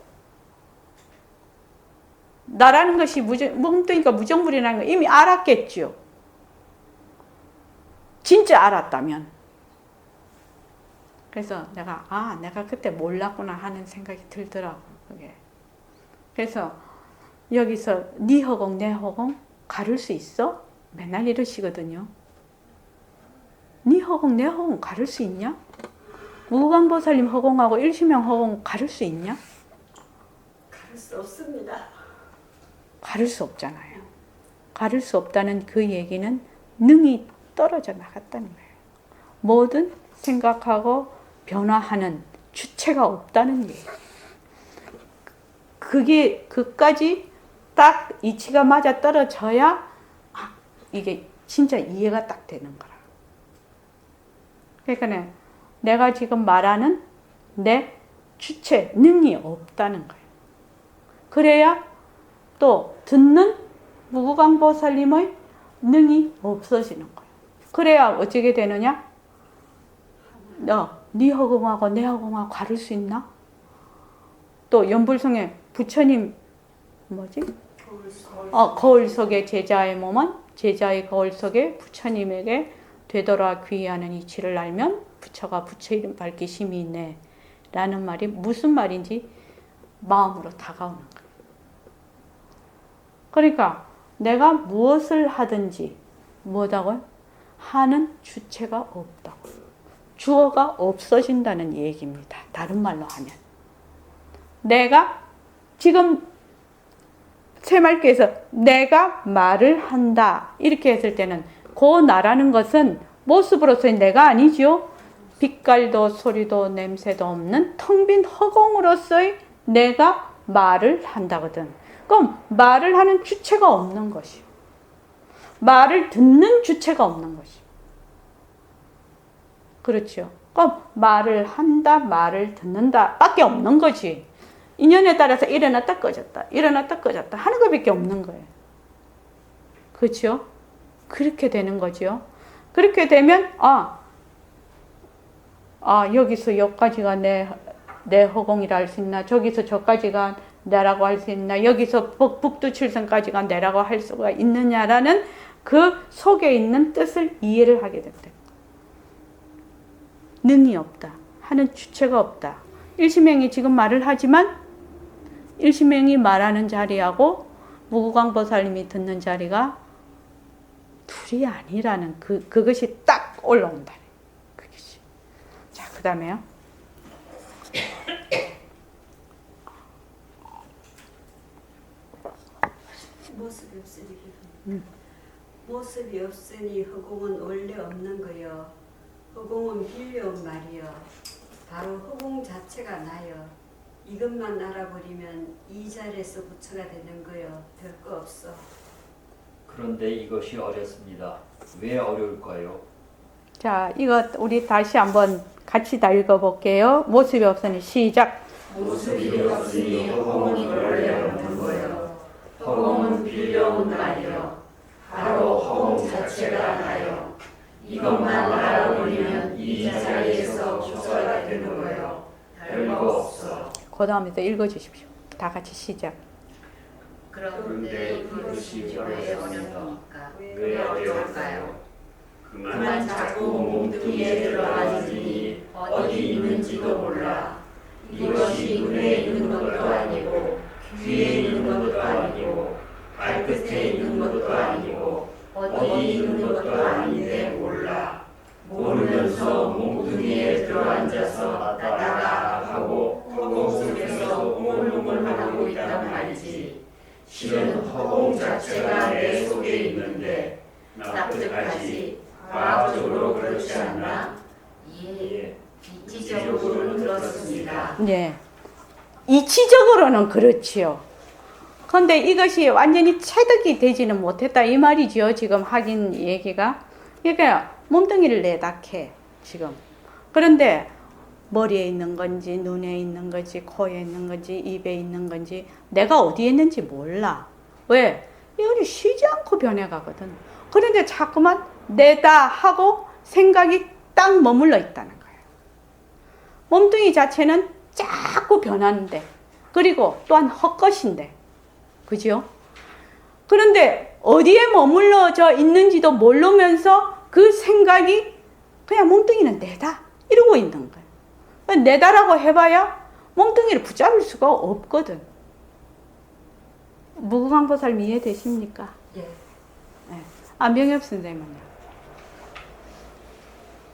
나라는 것이 뭉뚱이가 무정불이라는 걸 이미 알았겠죠. 진짜 알았다면. 그래서 내가 그때 몰랐구나 하는 생각이 들더라고요. 그게. 그래서 여기서 네 허공 내 허공 가를 수 있어? 맨날 이러시거든요. 네 허공 내 허공 가를 수 있냐? 무광보살님 허공하고 일시명 허공 가를 수 있냐? 가를 수 없습니다. 가를 수 없잖아요. 가를 수 없다는 그 얘기는 능이 떨어져 나갔다는 거예요. 뭐든 생각하고 변화하는 주체가 없다는 얘기예요. 그게 그까지 딱 이치가 맞아 떨어져야 이게 진짜 이해가 딱 되는 거라. 그러니까 내가 지금 말하는 내 주체, 능이 없다는 거예요. 그래야 또 듣는 무구강보살님의 능이 없어지는 거예요. 그래야 어떻게 되느냐? 네 허공하고 내 허공하고 가를 수 있나? 또 연불성의 부처님 거울 속의 제자의 몸은 제자의 거울 속에 부처님에게 되돌아 귀의하는 이치를 알면 부처가 부처 이름 밝기 심히 있네 라는 말이 무슨 말인지 마음으로 다가오는 거예요. 그러니까 내가 무엇을 하든지 뭐다고요? 하는 주체가 없다고. 주어가 없어진다는 얘기입니다. 다른 말로 하면. 내가 지금 새말께서 내가 말을 한다 이렇게 했을 때는 그 나라는 것은 모습으로서의 내가 아니죠. 빛깔도 소리도 냄새도 없는 텅 빈 허공으로서의 내가 말을 한다거든. 그럼 말을 하는 주체가 없는 것이요. 말을 듣는 주체가 없는 것이요. 그렇죠. 그럼 말을 한다, 말을 듣는다 밖에 없는 거지. 인연에 따라서 일어났다 꺼졌다, 일어났다 꺼졌다 하는 것밖에 없는 거예요. 그렇죠? 그렇게 되는 거죠. 그렇게 되면 여기서 여기까지가 내 허공이라 할 수 있나? 저기서 저까지가 내라고 할 수 있나? 여기서 북두칠성까지가 내라고 할 수가 있느냐라는 그 속에 있는 뜻을 이해를 하게 된다. 능이 없다. 하는 주체가 없다. 일시명이 지금 말을 하지만 일시명이 말하는 자리하고 무구광보살님이 듣는 자리가 둘이 아니라는 그것이 딱 올라온다. 그것이. 자, 그 다음에요. 모습이 없으니 모습이 없으니 허공은 원래 없는 거요. 허공은 빌려온 말이요. 바로 허공 자체가 나요. 이것만 알아버리면 이 자리에서 부처가 되는 거요. 별거 없어. 그런데 이것이 어렵습니다. 왜 어려울까요? 자, 이거 우리 다시 한번 같이 다 읽어볼게요. 모습이 없으니 시작. 모습이 없으니 허공은 원래 없는 거요. 허공은 빌려온 말이요. 바로 허공 자체가 나요. 이것만 알아보면 이 자리에서 부처가 되는 거요. 별거 없어. 그 다음에 읽어주십시오. 다 같이 시작. 그런데 이것이 왜 어렵습니까? 왜 어려울까요? 그만 자꾸 몸뚱이에 들어가니 어디 있는지도 몰라. 이것이 눈에 있는 것도 아니고 귀에 있는 것도 아니고 발끝에 있는 것도 아니고 어디 있는 것도 아닌데 몰라. 모르면서 몸뚱이에 들어앉아서 나가 하고 허공 속에서 오물오물하고 있단 말이지. 실은 허공 자체가 내 속에 있는데 납득하지. 과학적으로 그렇지 않나? 예, 이치적으로는 그렇습니다. 네. 이치적으로는 그렇지요. 근데 이것이 완전히 체득이 되지는 못했다 이 말이죠. 지금 하긴 얘기가. 그러니까 몸뚱이를 내다해 지금. 그런데 머리에 있는 건지 눈에 있는 건지 코에 있는 건지 입에 있는 건지 내가 어디에 있는지 몰라. 왜? 이거는 쉬지 않고 변해가거든. 그런데 자꾸만 내다 하고 생각이 딱 머물러 있다는 거예요. 몸뚱이 자체는 자꾸 변하는데, 그리고 또한 헛것인데, 그죠? 그런데 어디에 머물러져 있는지도 모르면서 그 생각이 그냥 몸뚱이는 내다 이러고 있는 거예요. 내다라고 해봐야 몸뚱이를 붙잡을 수가 없거든. 무궁화보살 이해되십니까? 예. 네. 안병엽 선생님은요?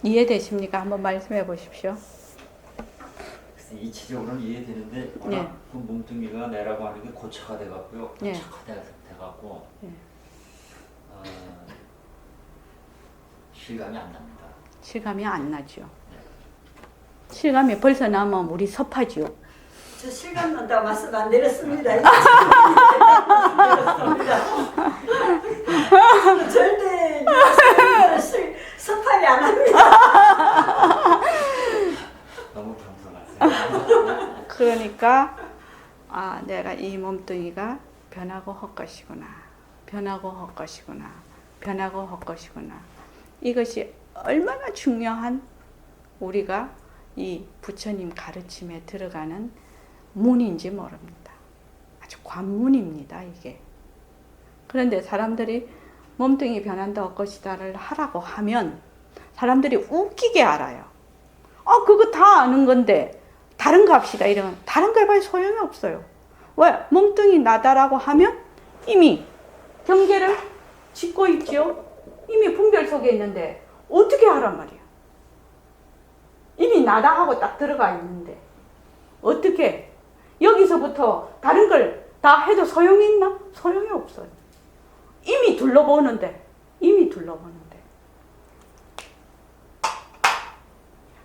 이해되십니까? 한번 말씀해 보십시오. 글쎄, 이치적으로는 이해되는데 워낙 예. 그 몸뚱이가 내라고 하는 게 고착화 돼갖고요. 예. 고착화 돼갖고 예. 실감이 안 납니다. 실감이 안 나죠. 실감이 벌써 나면 우리 섭하지요. 저 실감 난다고 말씀 안 드렸습니다. 절대 섭하게 안 합니다. 너무 겸손하세요. 그러니까 아, 내가 이 몸뚱이가 변하고 헛것이구나. 변하고 헛것이구나. 변하고 헛것이구나. 이것이 얼마나 중요한 우리가 이 부처님 가르침에 들어가는 문인지 모릅니다. 아주 관문입니다, 이게. 그런데 사람들이 몸뚱이 변한다 헛것이다를 하라고 하면 사람들이 웃기게 알아요. 그거 다 아는 건데 다른 거 합시다 이러면 다른 거 해봐야 소용이 없어요. 왜? 몸뚱이 나다라고 하면 이미 경계를 짓고 있죠. 이미 분별 속에 있는데 어떻게 하란 말이야. 이미 나다 하고 딱 들어가 있는데 어떻게 여기서부터 다른 걸 다 해도 소용이 있나? 소용이 없어요. 이미 둘러보는데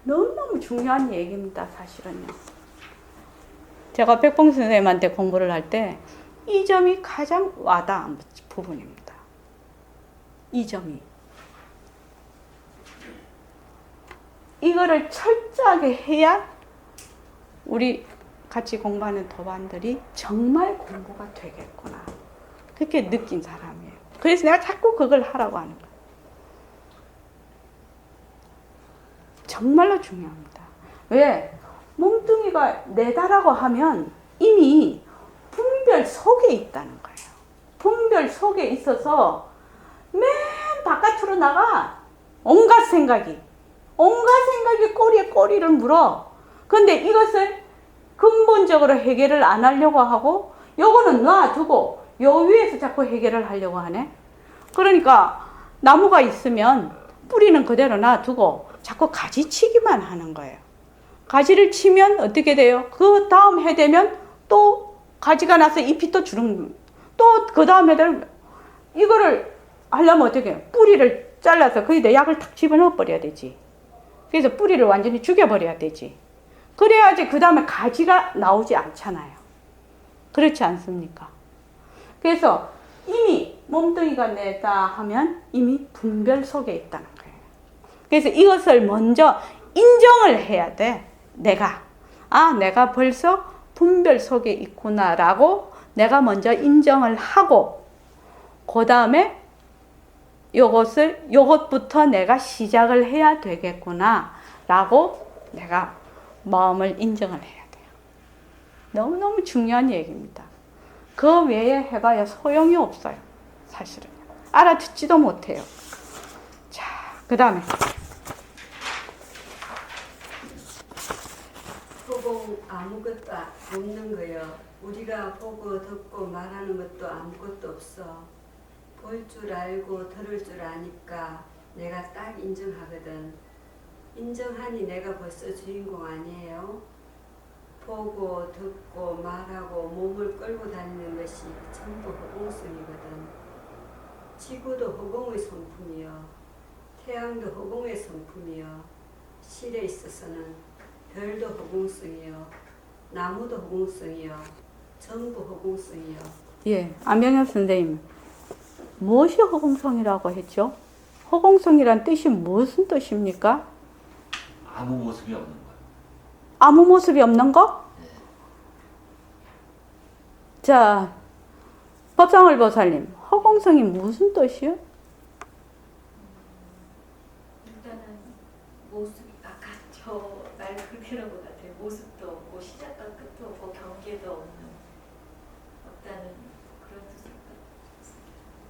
너무너무 중요한 얘기입니다, 사실은요. 제가 백봉 선생님한테 공부를 할 때 이 점이 가장 와닿은 부분입니다. 이 점이. 이거를 철저하게 해야 우리 같이 공부하는 도반들이 정말 공부가 되겠구나. 그렇게 느낀 사람이에요. 그래서 내가 자꾸 그걸 하라고 하는 거예요. 정말로 중요합니다. 왜? 몸뚱이가 내다라고 하면 이미 분별 속에 있다는 거예요. 분별 속에 있어서 맨 바깥으로 나가 온갖 생각이 꼬리에 꼬리를 물어. 근데 이것을 근본적으로 해결을 안 하려고 하고 요거는 놔두고 요 위에서 자꾸 해결을 하려고 하네. 그러니까 나무가 있으면 뿌리는 그대로 놔두고 자꾸 가지치기만 하는 거예요. 가지를 치면 어떻게 돼요? 그 다음 해 되면 또 가지가 나서 잎이 또 주름, 또 그 다음 해 되면 이거를 하려면 어떻게 해요? 뿌리를 잘라서 거기다 약을 탁 집어넣어 버려야 되지. 그래서 뿌리를 완전히 죽여버려야 되지. 그래야지 그 다음에 가지가 나오지 않잖아요. 그렇지 않습니까? 그래서 이미 몸뚱이가 내다 하면 이미 분별 속에 있다는 거예요. 그래서 이것을 먼저 인정을 해야 돼. 내가 벌써 분별 속에 있구나라고 내가 먼저 인정을 하고 그 다음에 요것부터 내가 시작을 해야 되겠구나 라고 내가 마음을 인정을 해야 돼요. 너무너무 중요한 얘기입니다. 그 외에 해봐야 소용이 없어요. 사실은. 알아듣지도 못해요. 자, 그 다음에 허공 아무것도 없는 거요. 우리가 보고 듣고 말하는 것도 아무것도 없어. 볼 줄 알고 들을 줄 아니까 내가 딱 인정하거든. 인정하니 내가 벌써 주인공 아니에요? 보고 듣고 말하고 몸을 끌고 다니는 것이 전부 허공성이거든. 지구도 허공의 성품이요. 태양도 허공의 성품이요. 실에 있어서는 별도 허공성이요. 나무도 허공성이요. 전부 허공성이요. 예, 안병엽 선생님, 무엇이 허공성이라고 했죠? 허공성이란 뜻이 무슨 뜻입니까? 아무 모습이 없는 거예요. 아무 모습이 없는 거? 자, 법상을보살님, 허공성이 무슨 뜻이요? 일단은 모습이 아까 저 말 그대로인 것 같아요. 모습도 없고 시작과 끝도 없고 경계도 없다는 그런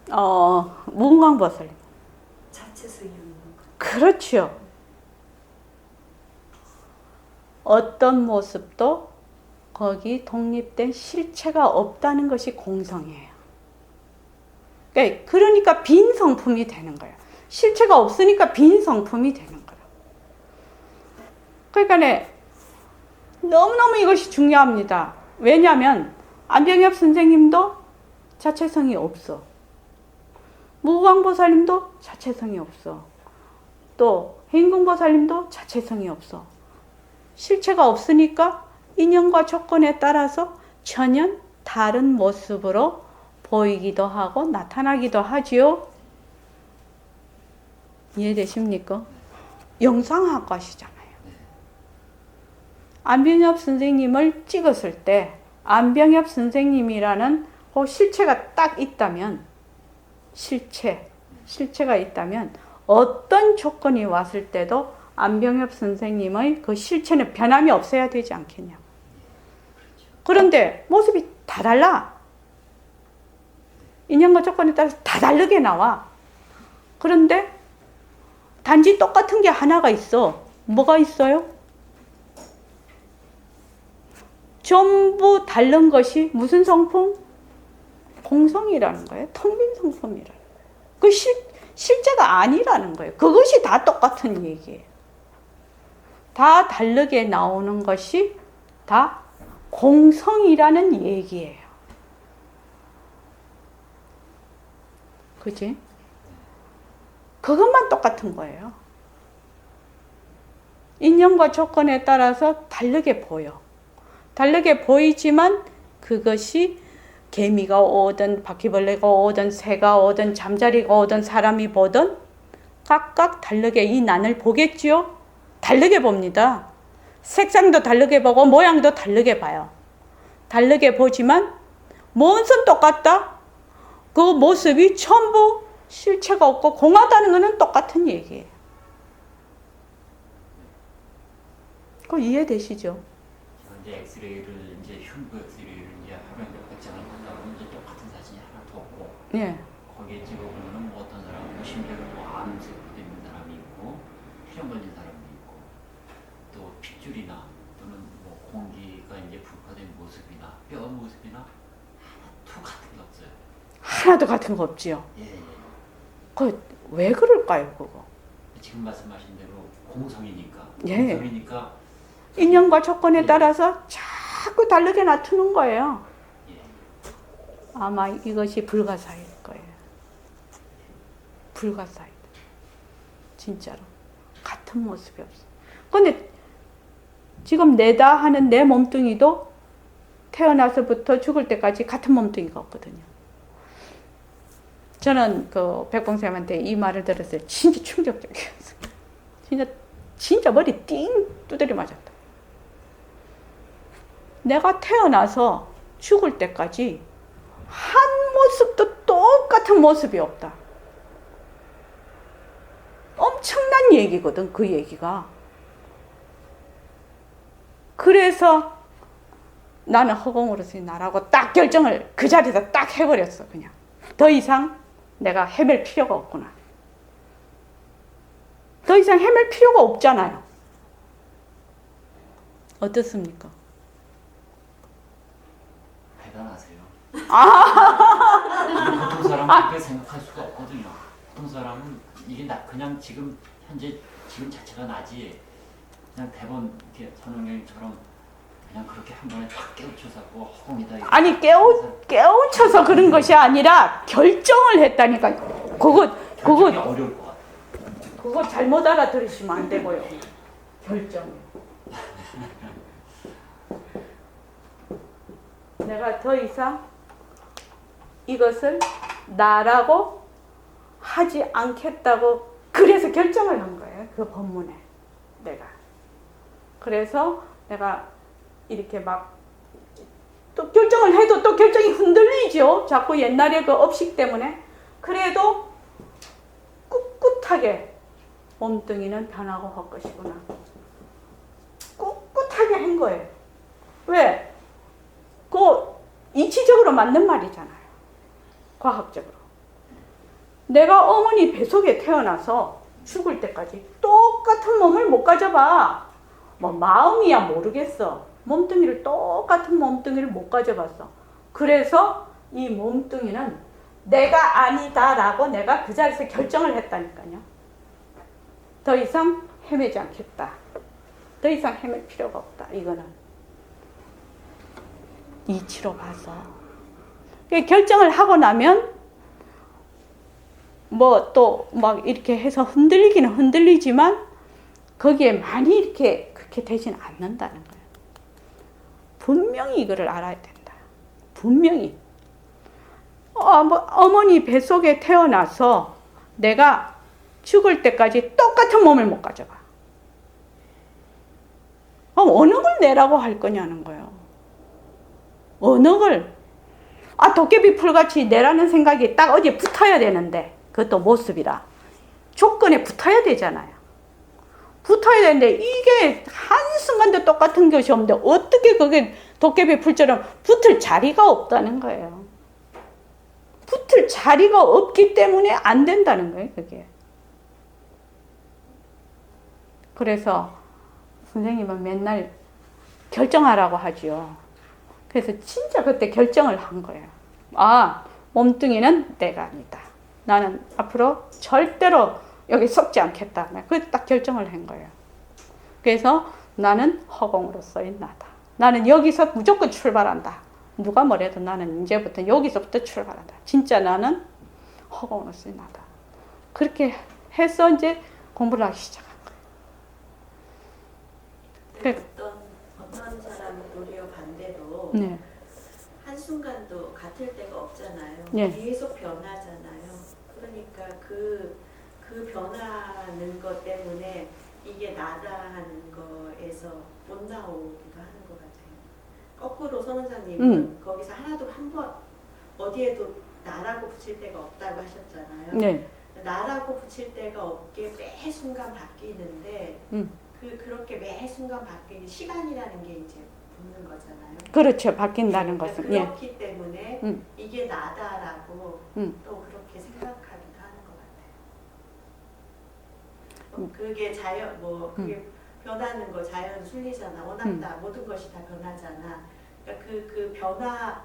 뜻일까요? 문광보살님. 자체성이 없는 거. 그렇죠. 어떤 모습도 거기 독립된 실체가 없다는 것이 공성이에요. 그러니까 빈 성품이 되는 거예요. 실체가 없으니까 빈 성품이 되는 거예요. 그러니까 너무너무 이것이 중요합니다. 왜냐하면 안병엽 선생님도 자체성이 없어. 무광보살님도 자체성이 없어. 또 해인공보살님도 자체성이 없어. 실체가 없으니까 인연과 조건에 따라서 전혀 다른 모습으로 보이기도 하고 나타나기도 하지요. 이해되십니까? 영상학과시잖아요. 안병엽 선생님을 찍었을 때 안병엽 선생님이라는 그 실체가 딱 있다면 실체가 있다면 어떤 조건이 왔을 때도 안병엽 선생님의 그 실체는 변함이 없어야 되지 않겠냐. 그런데 모습이 다 달라. 인연과 조건에 따라서 다 다르게 나와. 그런데 단지 똑같은 게 하나가 있어. 뭐가 있어요? 전부 다른 것이 무슨 성품? 공성이라는 거예요. 텅 빈 성품이라는 거예요. 그 실제가 아니라는 거예요. 그것이 다 똑같은 얘기예요. 다 다르게 나오는 것이 다 공성이라는 얘기예요. 그지? 그것만 똑같은 거예요. 인연과 조건에 따라서 다르게 보여. 다르게 보이지만 그것이 개미가 오든 바퀴벌레가 오든 새가 오든 잠자리가 오든 사람이 보든 각각 다르게 이 난을 보겠지요? 다르게 봅니다. 색상도 다르게 보고 모양도 다르게 봐요. 다르게 보지만 무엇은 똑같다? 그 모습이 전부 실체가 없고 공하다는 것은 똑같은 얘기예요. 그거 이해되시죠? 이제 엑스레이를 이제 흉부 엑스레이를 이제 하루에 몇백 장을 한다 그러면 이제 똑같은 사진이 하나 더 없고 예. 거기에 찍어보면 뭐 어떤 사람은 뭐 심장에 뭐 암세포도 있는 사람이 있고 폐렴 걸린 사람도 있고 또 핏줄이나 또는 뭐 공기가 이제 불화된 모습이나 뼈 모습이나 하나도 같은 게 없어요. 하나도 같은 거 없지요. 예. 그 왜 그럴까요, 그거? 지금 말씀하신 대로 공성이니까. 예. 공성이니까. 인연과 조건에 따라서 자꾸 다르게 나타나는 거예요. 예. 아마 이것이 불가사일 거예요. 불가사일. 진짜로. 같은 모습이 없어. 근데 지금 내다 하는 내 몸뚱이도 태어나서부터 죽을 때까지 같은 몸뚱이가 없거든요. 저는 그 백봉쌤한테 이 말을 들었을 때 진짜 충격적이었어요. 진짜 머리 띵 두드려 맞았다. 내가 태어나서 죽을 때까지 한 모습도 똑같은 모습이 없다. 엄청난 얘기거든, 그 얘기가. 그래서 나는 허공으로서의 나라고 딱 결정을 그 자리에서 딱 해버렸어, 그냥. 더 이상 내가 헤맬 필요가 없구나. 이상 헤맬 필요가 없잖아요. 어떻습니까? 대단하세요. 아, 보통 사람은 그렇게 생각할 수가 없거든요. 보통 사람은 이게 그냥 지금 현재 지금 자체가 나지 그냥 대본 이렇게 선홍경님처럼 그냥 그렇게 한 번에 탁 깨우쳐서 뭐 허공이다. 이렇게 아니 깨우쳐서 그런 것이 아니라 결정을 했다니까. 결정이 어려울 것 같아요. 그거 잘못 알아들으시면 안 되고요. 결정. 내가 더 이상 이것을 나라고 하지 않겠다고 그래서 결정을 한 거예요. 그 법문에 내가. 그래서 내가 이렇게 막 또 결정을 해도 또 결정이 흔들리죠. 자꾸 옛날에 그 업식 때문에. 그래도 꿋꿋하게 몸뚱이는 변하고 할 것이구나. 꿋꿋하게 한 거예요. 왜? 그 이치적으로 맞는 말이잖아요. 과학적으로. 내가 어머니 뱃속에 태어나서 죽을 때까지 똑같은 몸을 못 가져봐. 뭐 마음이야 모르겠어. 몸뚱이를 똑같은 몸뚱이를 못 가져봤어. 그래서 이 몸뚱이는 내가 아니다라고 내가 그 자리에서 결정을 했다니까요. 더 이상 헤매지 않겠다. 더 이상 헤맬 필요가 없다. 이거는 이치로 봐서 결정을 하고 나면 뭐 또 막 이렇게 해서 흔들리기는 흔들리지만 거기에 많이 이렇게 그렇게 되지는 않는다는 거예요. 분명히 이거를 알아야 된다. 분명히. 어머니 뱃속에 태어나서 내가 죽을 때까지 똑같은 몸을 못 가져가. 그럼 어느 걸 내라고 할 거냐는 거예요. 어느 걸. 도깨비 풀같이 내라는 생각이 딱 어디에 붙어야 되는데 그것도 모습이라. 조건에 붙어야 되잖아요. 붙어야 되는데 이게 한순간도 똑같은 것이 없는데 어떻게 그게 도깨비 풀처럼 붙을 자리가 없다는 거예요. 붙을 자리가 없기 때문에 안 된다는 거예요, 그게. 그래서 선생님은 맨날 결정하라고 하죠. 그래서 진짜 그때 결정을 한 거예요. 몸뚱이는 내가 아니다. 나는 앞으로 절대로 여기 속지 않겠다. 그래서 딱 결정을 한 거예요. 그래서 나는 허공으로서의 나다. 나는 여기서 무조건 출발한다. 누가 뭐래도 나는 이제부터 여기서부터 출발한다. 진짜 나는 허공으로서의 나다. 그렇게 해서 이제 공부를 하기 시작한 거예요. 어떤 사람은 도리어 반대로 네. 한순간도 같을 때가 없잖아요. 네. 계속 변하잖아요. 그러니까 그 변하는 것 때문에 이게 나다 하는 거에서 못 나오기도 하는 것 같아요. 거꾸로 선원장님은 거기서 하나도 한 번 어디에도 나라고 붙일 데가 없다고 하셨잖아요. 네. 나라고 붙일 데가 없게 매 순간 바뀌는데 그렇게 매 순간 바뀌는 시간이라는 게 이제 붙는 거잖아요. 그렇죠. 바뀐다는 것은. 그렇기 때문에 이게 나다라고 또 그렇게 생각하기도 하는 것 같아요. 그게 그게 변하는 거 자연 순리잖아. 워낙 다 모든 것이 다 변하잖아. 그러니까 그 변화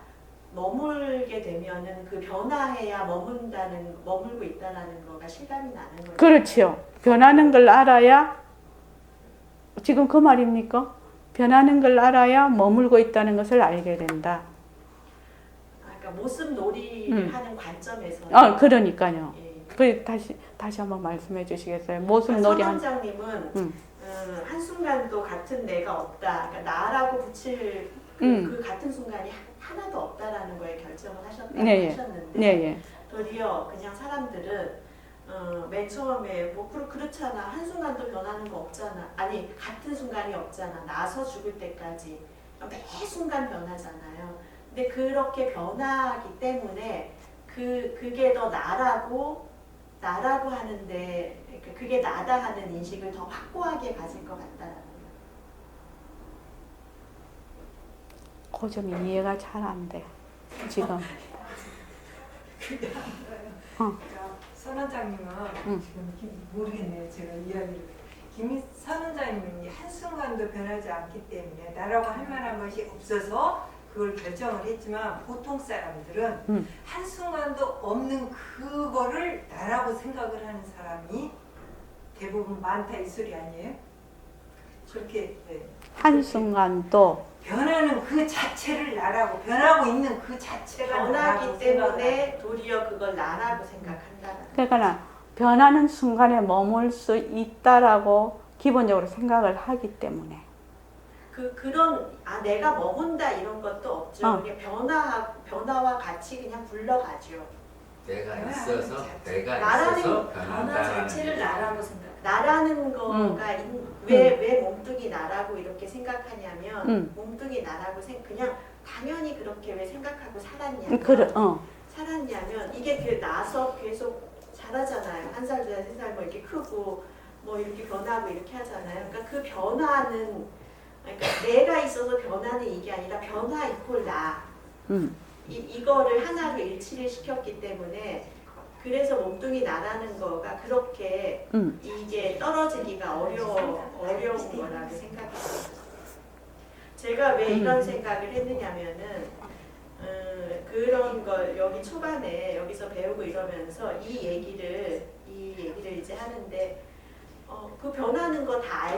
머물게 되면은 그 변화해야 머물고 있다라는 거가 실감이 나는 거예요. 그렇죠. 변하는 걸 알아야 지금 그 말입니까? 변하는 걸 알아야 머물고 있다는 것을 알게 된다. 그러니까 모습 놀이를 하는 관점에서. 그러니까요. 예. 그 다시 한번 말씀해 주시겠어요? 모습 놀이 한. 선원장님은 한순간도 같은 내가 없다. 그러니까 나라고 붙일 그 같은 순간이 하나도 없다라는 거에 결정을 하셨다고 하셨는데 네. 도리어 그냥 사람들은 맨 처음에 그렇잖아. 한순간도 변하는 거 없잖아. 아니 같은 순간이 없잖아. 나서 죽을 때까지 매 순간 변하잖아요. 근데 그렇게 변하기 때문에 그게 더 나라고 하는데 그게 나다 하는 인식을 더 확고하게 가질 것 같다라는 거예요. 그 점이 이해가 잘 안 돼. 지금. 선 원장님은 지금 모르겠네요. 제가 이야기를. 김선 원장님은 한순간도 변하지 않기 때문에 나라고 할 만한 것이 없어서 그걸 결정을 했지만 보통 사람들은 한순간도 없는 그거를 나라고 생각을 하는 사람이 대부분 많다 이 소리 아니에요? 그렇게 네. 한순간도 변하는 그 자체를 나라고 변하고 있는 그 자체가 나라고 변하기 생각을 때문에 도리어 그걸 나라고 생각한다는 그러니까 변하는 순간에 머물 수 있다라고 기본적으로 생각을 하기 때문에 그런 내가 머문다 이런 것도 없죠. 그냥 변화와 같이 그냥 굴러가죠. 내가 있어서 내가 나라는 있어서 변화 변한다는 자체를 얘기죠. 나라고 생각. 나라는 거가 왜 몸뚱이 나라고 이렇게 생각하냐면 몸뚱이 나라고 그냥 당연히 그렇게 왜 생각하고 살았냐면 그래, 살았냐면 이게 나서 계속 자라잖아요. 1살, 2살, 3살 뭐 이렇게 크고 뭐 이렇게 변하고 이렇게 하잖아요. 그러니까 그 변화는 그러니까 내가 있어서 변하는 이게 아니라 변화 이퀄 나. 이거를 하나로 일치를 시켰기 때문에 그래서 몸뚱이 나라는 거가 그렇게 이게 떨어지기가 어려운 거라고 생각해요. 제가 왜 이런 생각을 했느냐면은 그런 걸 여기 초반에 여기서 배우고 이러면서 이 얘기를 이제 하는데 그 변하는 거 다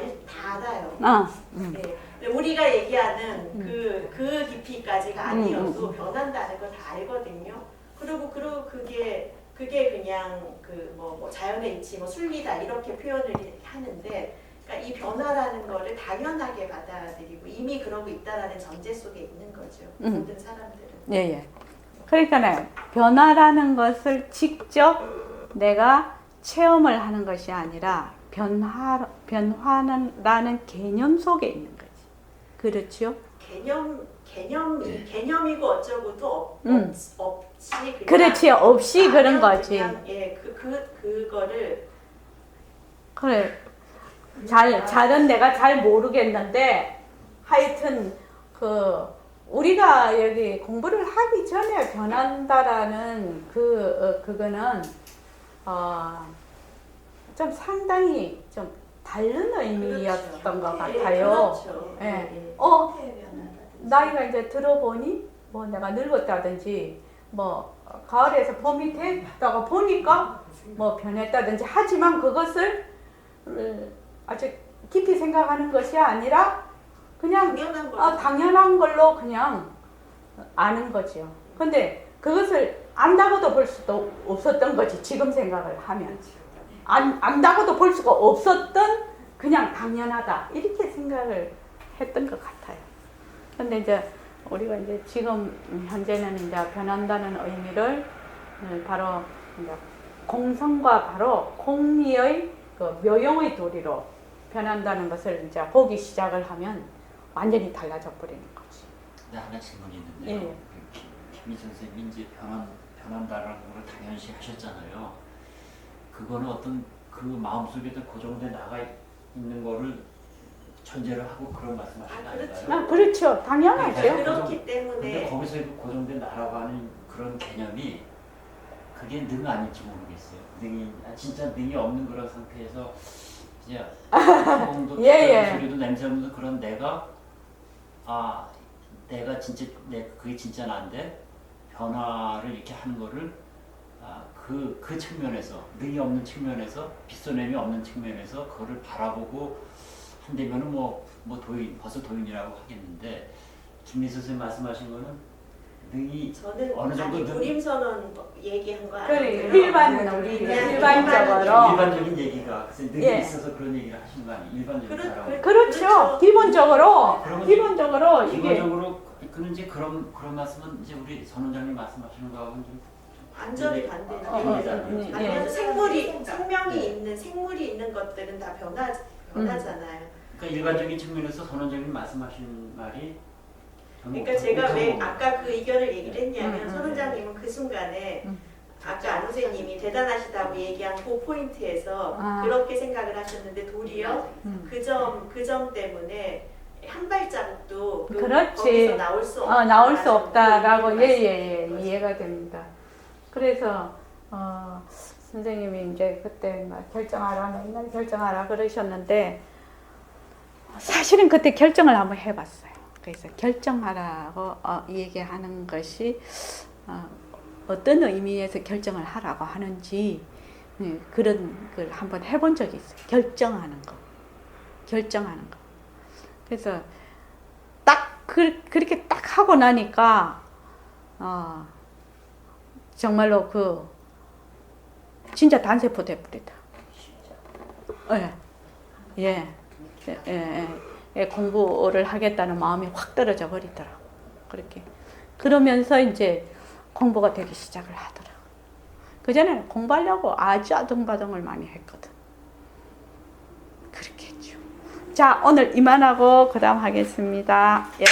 알아요. 네. 근데 우리가 얘기하는 그 깊이까지가 아니어도 변한다는 거 다 알거든요. 그리고 그게 그냥 뭐 자연의 이치, 뭐 순리다 이렇게 표현을 하는데, 그러니까 이 변화라는 거를 당연하게 받아들이고 이미 그러고 있다라는 전제 속에 있는 거죠. 모든 사람들은. 예. 그러니까 변화라는 것을 직접 내가 체험을 하는 것이 아니라 변화라는 개념 속에 있는 거지. 그렇죠? 개념이고 어쩌고도 없지. 그렇지, 없이 그런 거지. 그냥, 그거를 그래. 잘은 내가 잘 모르겠는데, 하여튼, 우리가 여기 공부를 하기 전에 변한다라는 그거는, 좀 상당히 좀 다른 의미였던 것 같아요. 그렇죠. 예. 나이가 이제 들어보니, 뭐 내가 늙었다든지, 뭐, 가을에서 봄이 됐다가 보니까, 뭐 변했다든지 하지만 그것을 아주 깊이 생각하는 것이 아니라 그냥 당연한 걸로 그냥 아는 거죠. 근데 그것을 안다고도 볼 수도 없었던 거지, 지금 생각을 하면. 안다고도 볼 수가 없었던 그냥 당연하다 이렇게 생각을 했던 것 같아요. 근데 이제 우리가 이제 지금 현재는 이제 변한다는 의미를 바로 이제 공성과 바로 공리의 묘용의 도리로 변한다는 것을 이제 보기 시작을 하면 완전히 달라져 버리는 거지. 네, 하나 질문이 있는데요. 예. 김희 선생님이 이제 변한다라는 걸 당연시 하셨잖아요. 그거는 어떤 그 마음속에도 고정돼 나가 있는 거를 전제를 하고 그런 말씀하신 거 아닌가요? 그렇죠. 당연하죠. 그렇기 때문에. 근데 거기서 고정돼 날아가는 그런 개념이 그게 능 아닐지 모르겠어요. 진짜 능이 없는 그런 상태에서 이제 소음도 소리도 냄새 없는 그런 내가 진짜 그게 진짜 난데 변화를 이렇게 하는 거를 그 측면에서 능이 없는 측면에서 빗소냄이 없는 측면에서 그거를 바라보고 한다면은 벌써 도인이라고 하겠는데 김미 선생님 말씀하신 거는 능이 저는 어느 정도 불임선언 얘기한 거 그래, 아니고요. 일반적인 얘기가 그래서 능이 있어서 그런 얘기를 하신 거 아니에요? 일반적인 사람. 그렇죠. 기본적으로 이게 그는 이제 그런 말씀은 이제 우리 선 원장님 말씀하시는 거하고는 좀 완전히 반대죠. 생명이 있는 것들은 다 변하잖아요. 그러니까 일반적인 측면에서 선 원장님 말씀하신 말이 그러니까 제가 왜 아까 그 의견을 얘기를 했냐면 선 원장님은 그 순간에 아까 안 선생님이 대단하시다고 얘기한 그 포인트에서 그렇게 생각을 하셨는데 도리어 그 점 때문에 한 발자국도 거기서 나올 수 없다라고 이해가 됩니다. 그래서 선생님이 이제 그때 막 결정하라, 맨날 결정하라 그러셨는데 사실은 그때 결정을 한번 해봤어요. 그래서 결정하라고 얘기하는 것이 어떤 의미에서 결정을 하라고 하는지 그런 걸 한번 해본 적이 있어요. 결정하는 거. 그래서 딱 그렇게 딱 하고 나니까 정말로 진짜 단세포 돼버리다. 예, 공부를 하겠다는 마음이 확 떨어져 버리더라고. 그렇게. 그러면서 이제 공부가 되기 시작을 하더라고. 그전에는 공부하려고 아주 아등바등을 많이 했거든. 그렇게 했죠. 자, 오늘 이만하고 그 다음 하겠습니다. 예.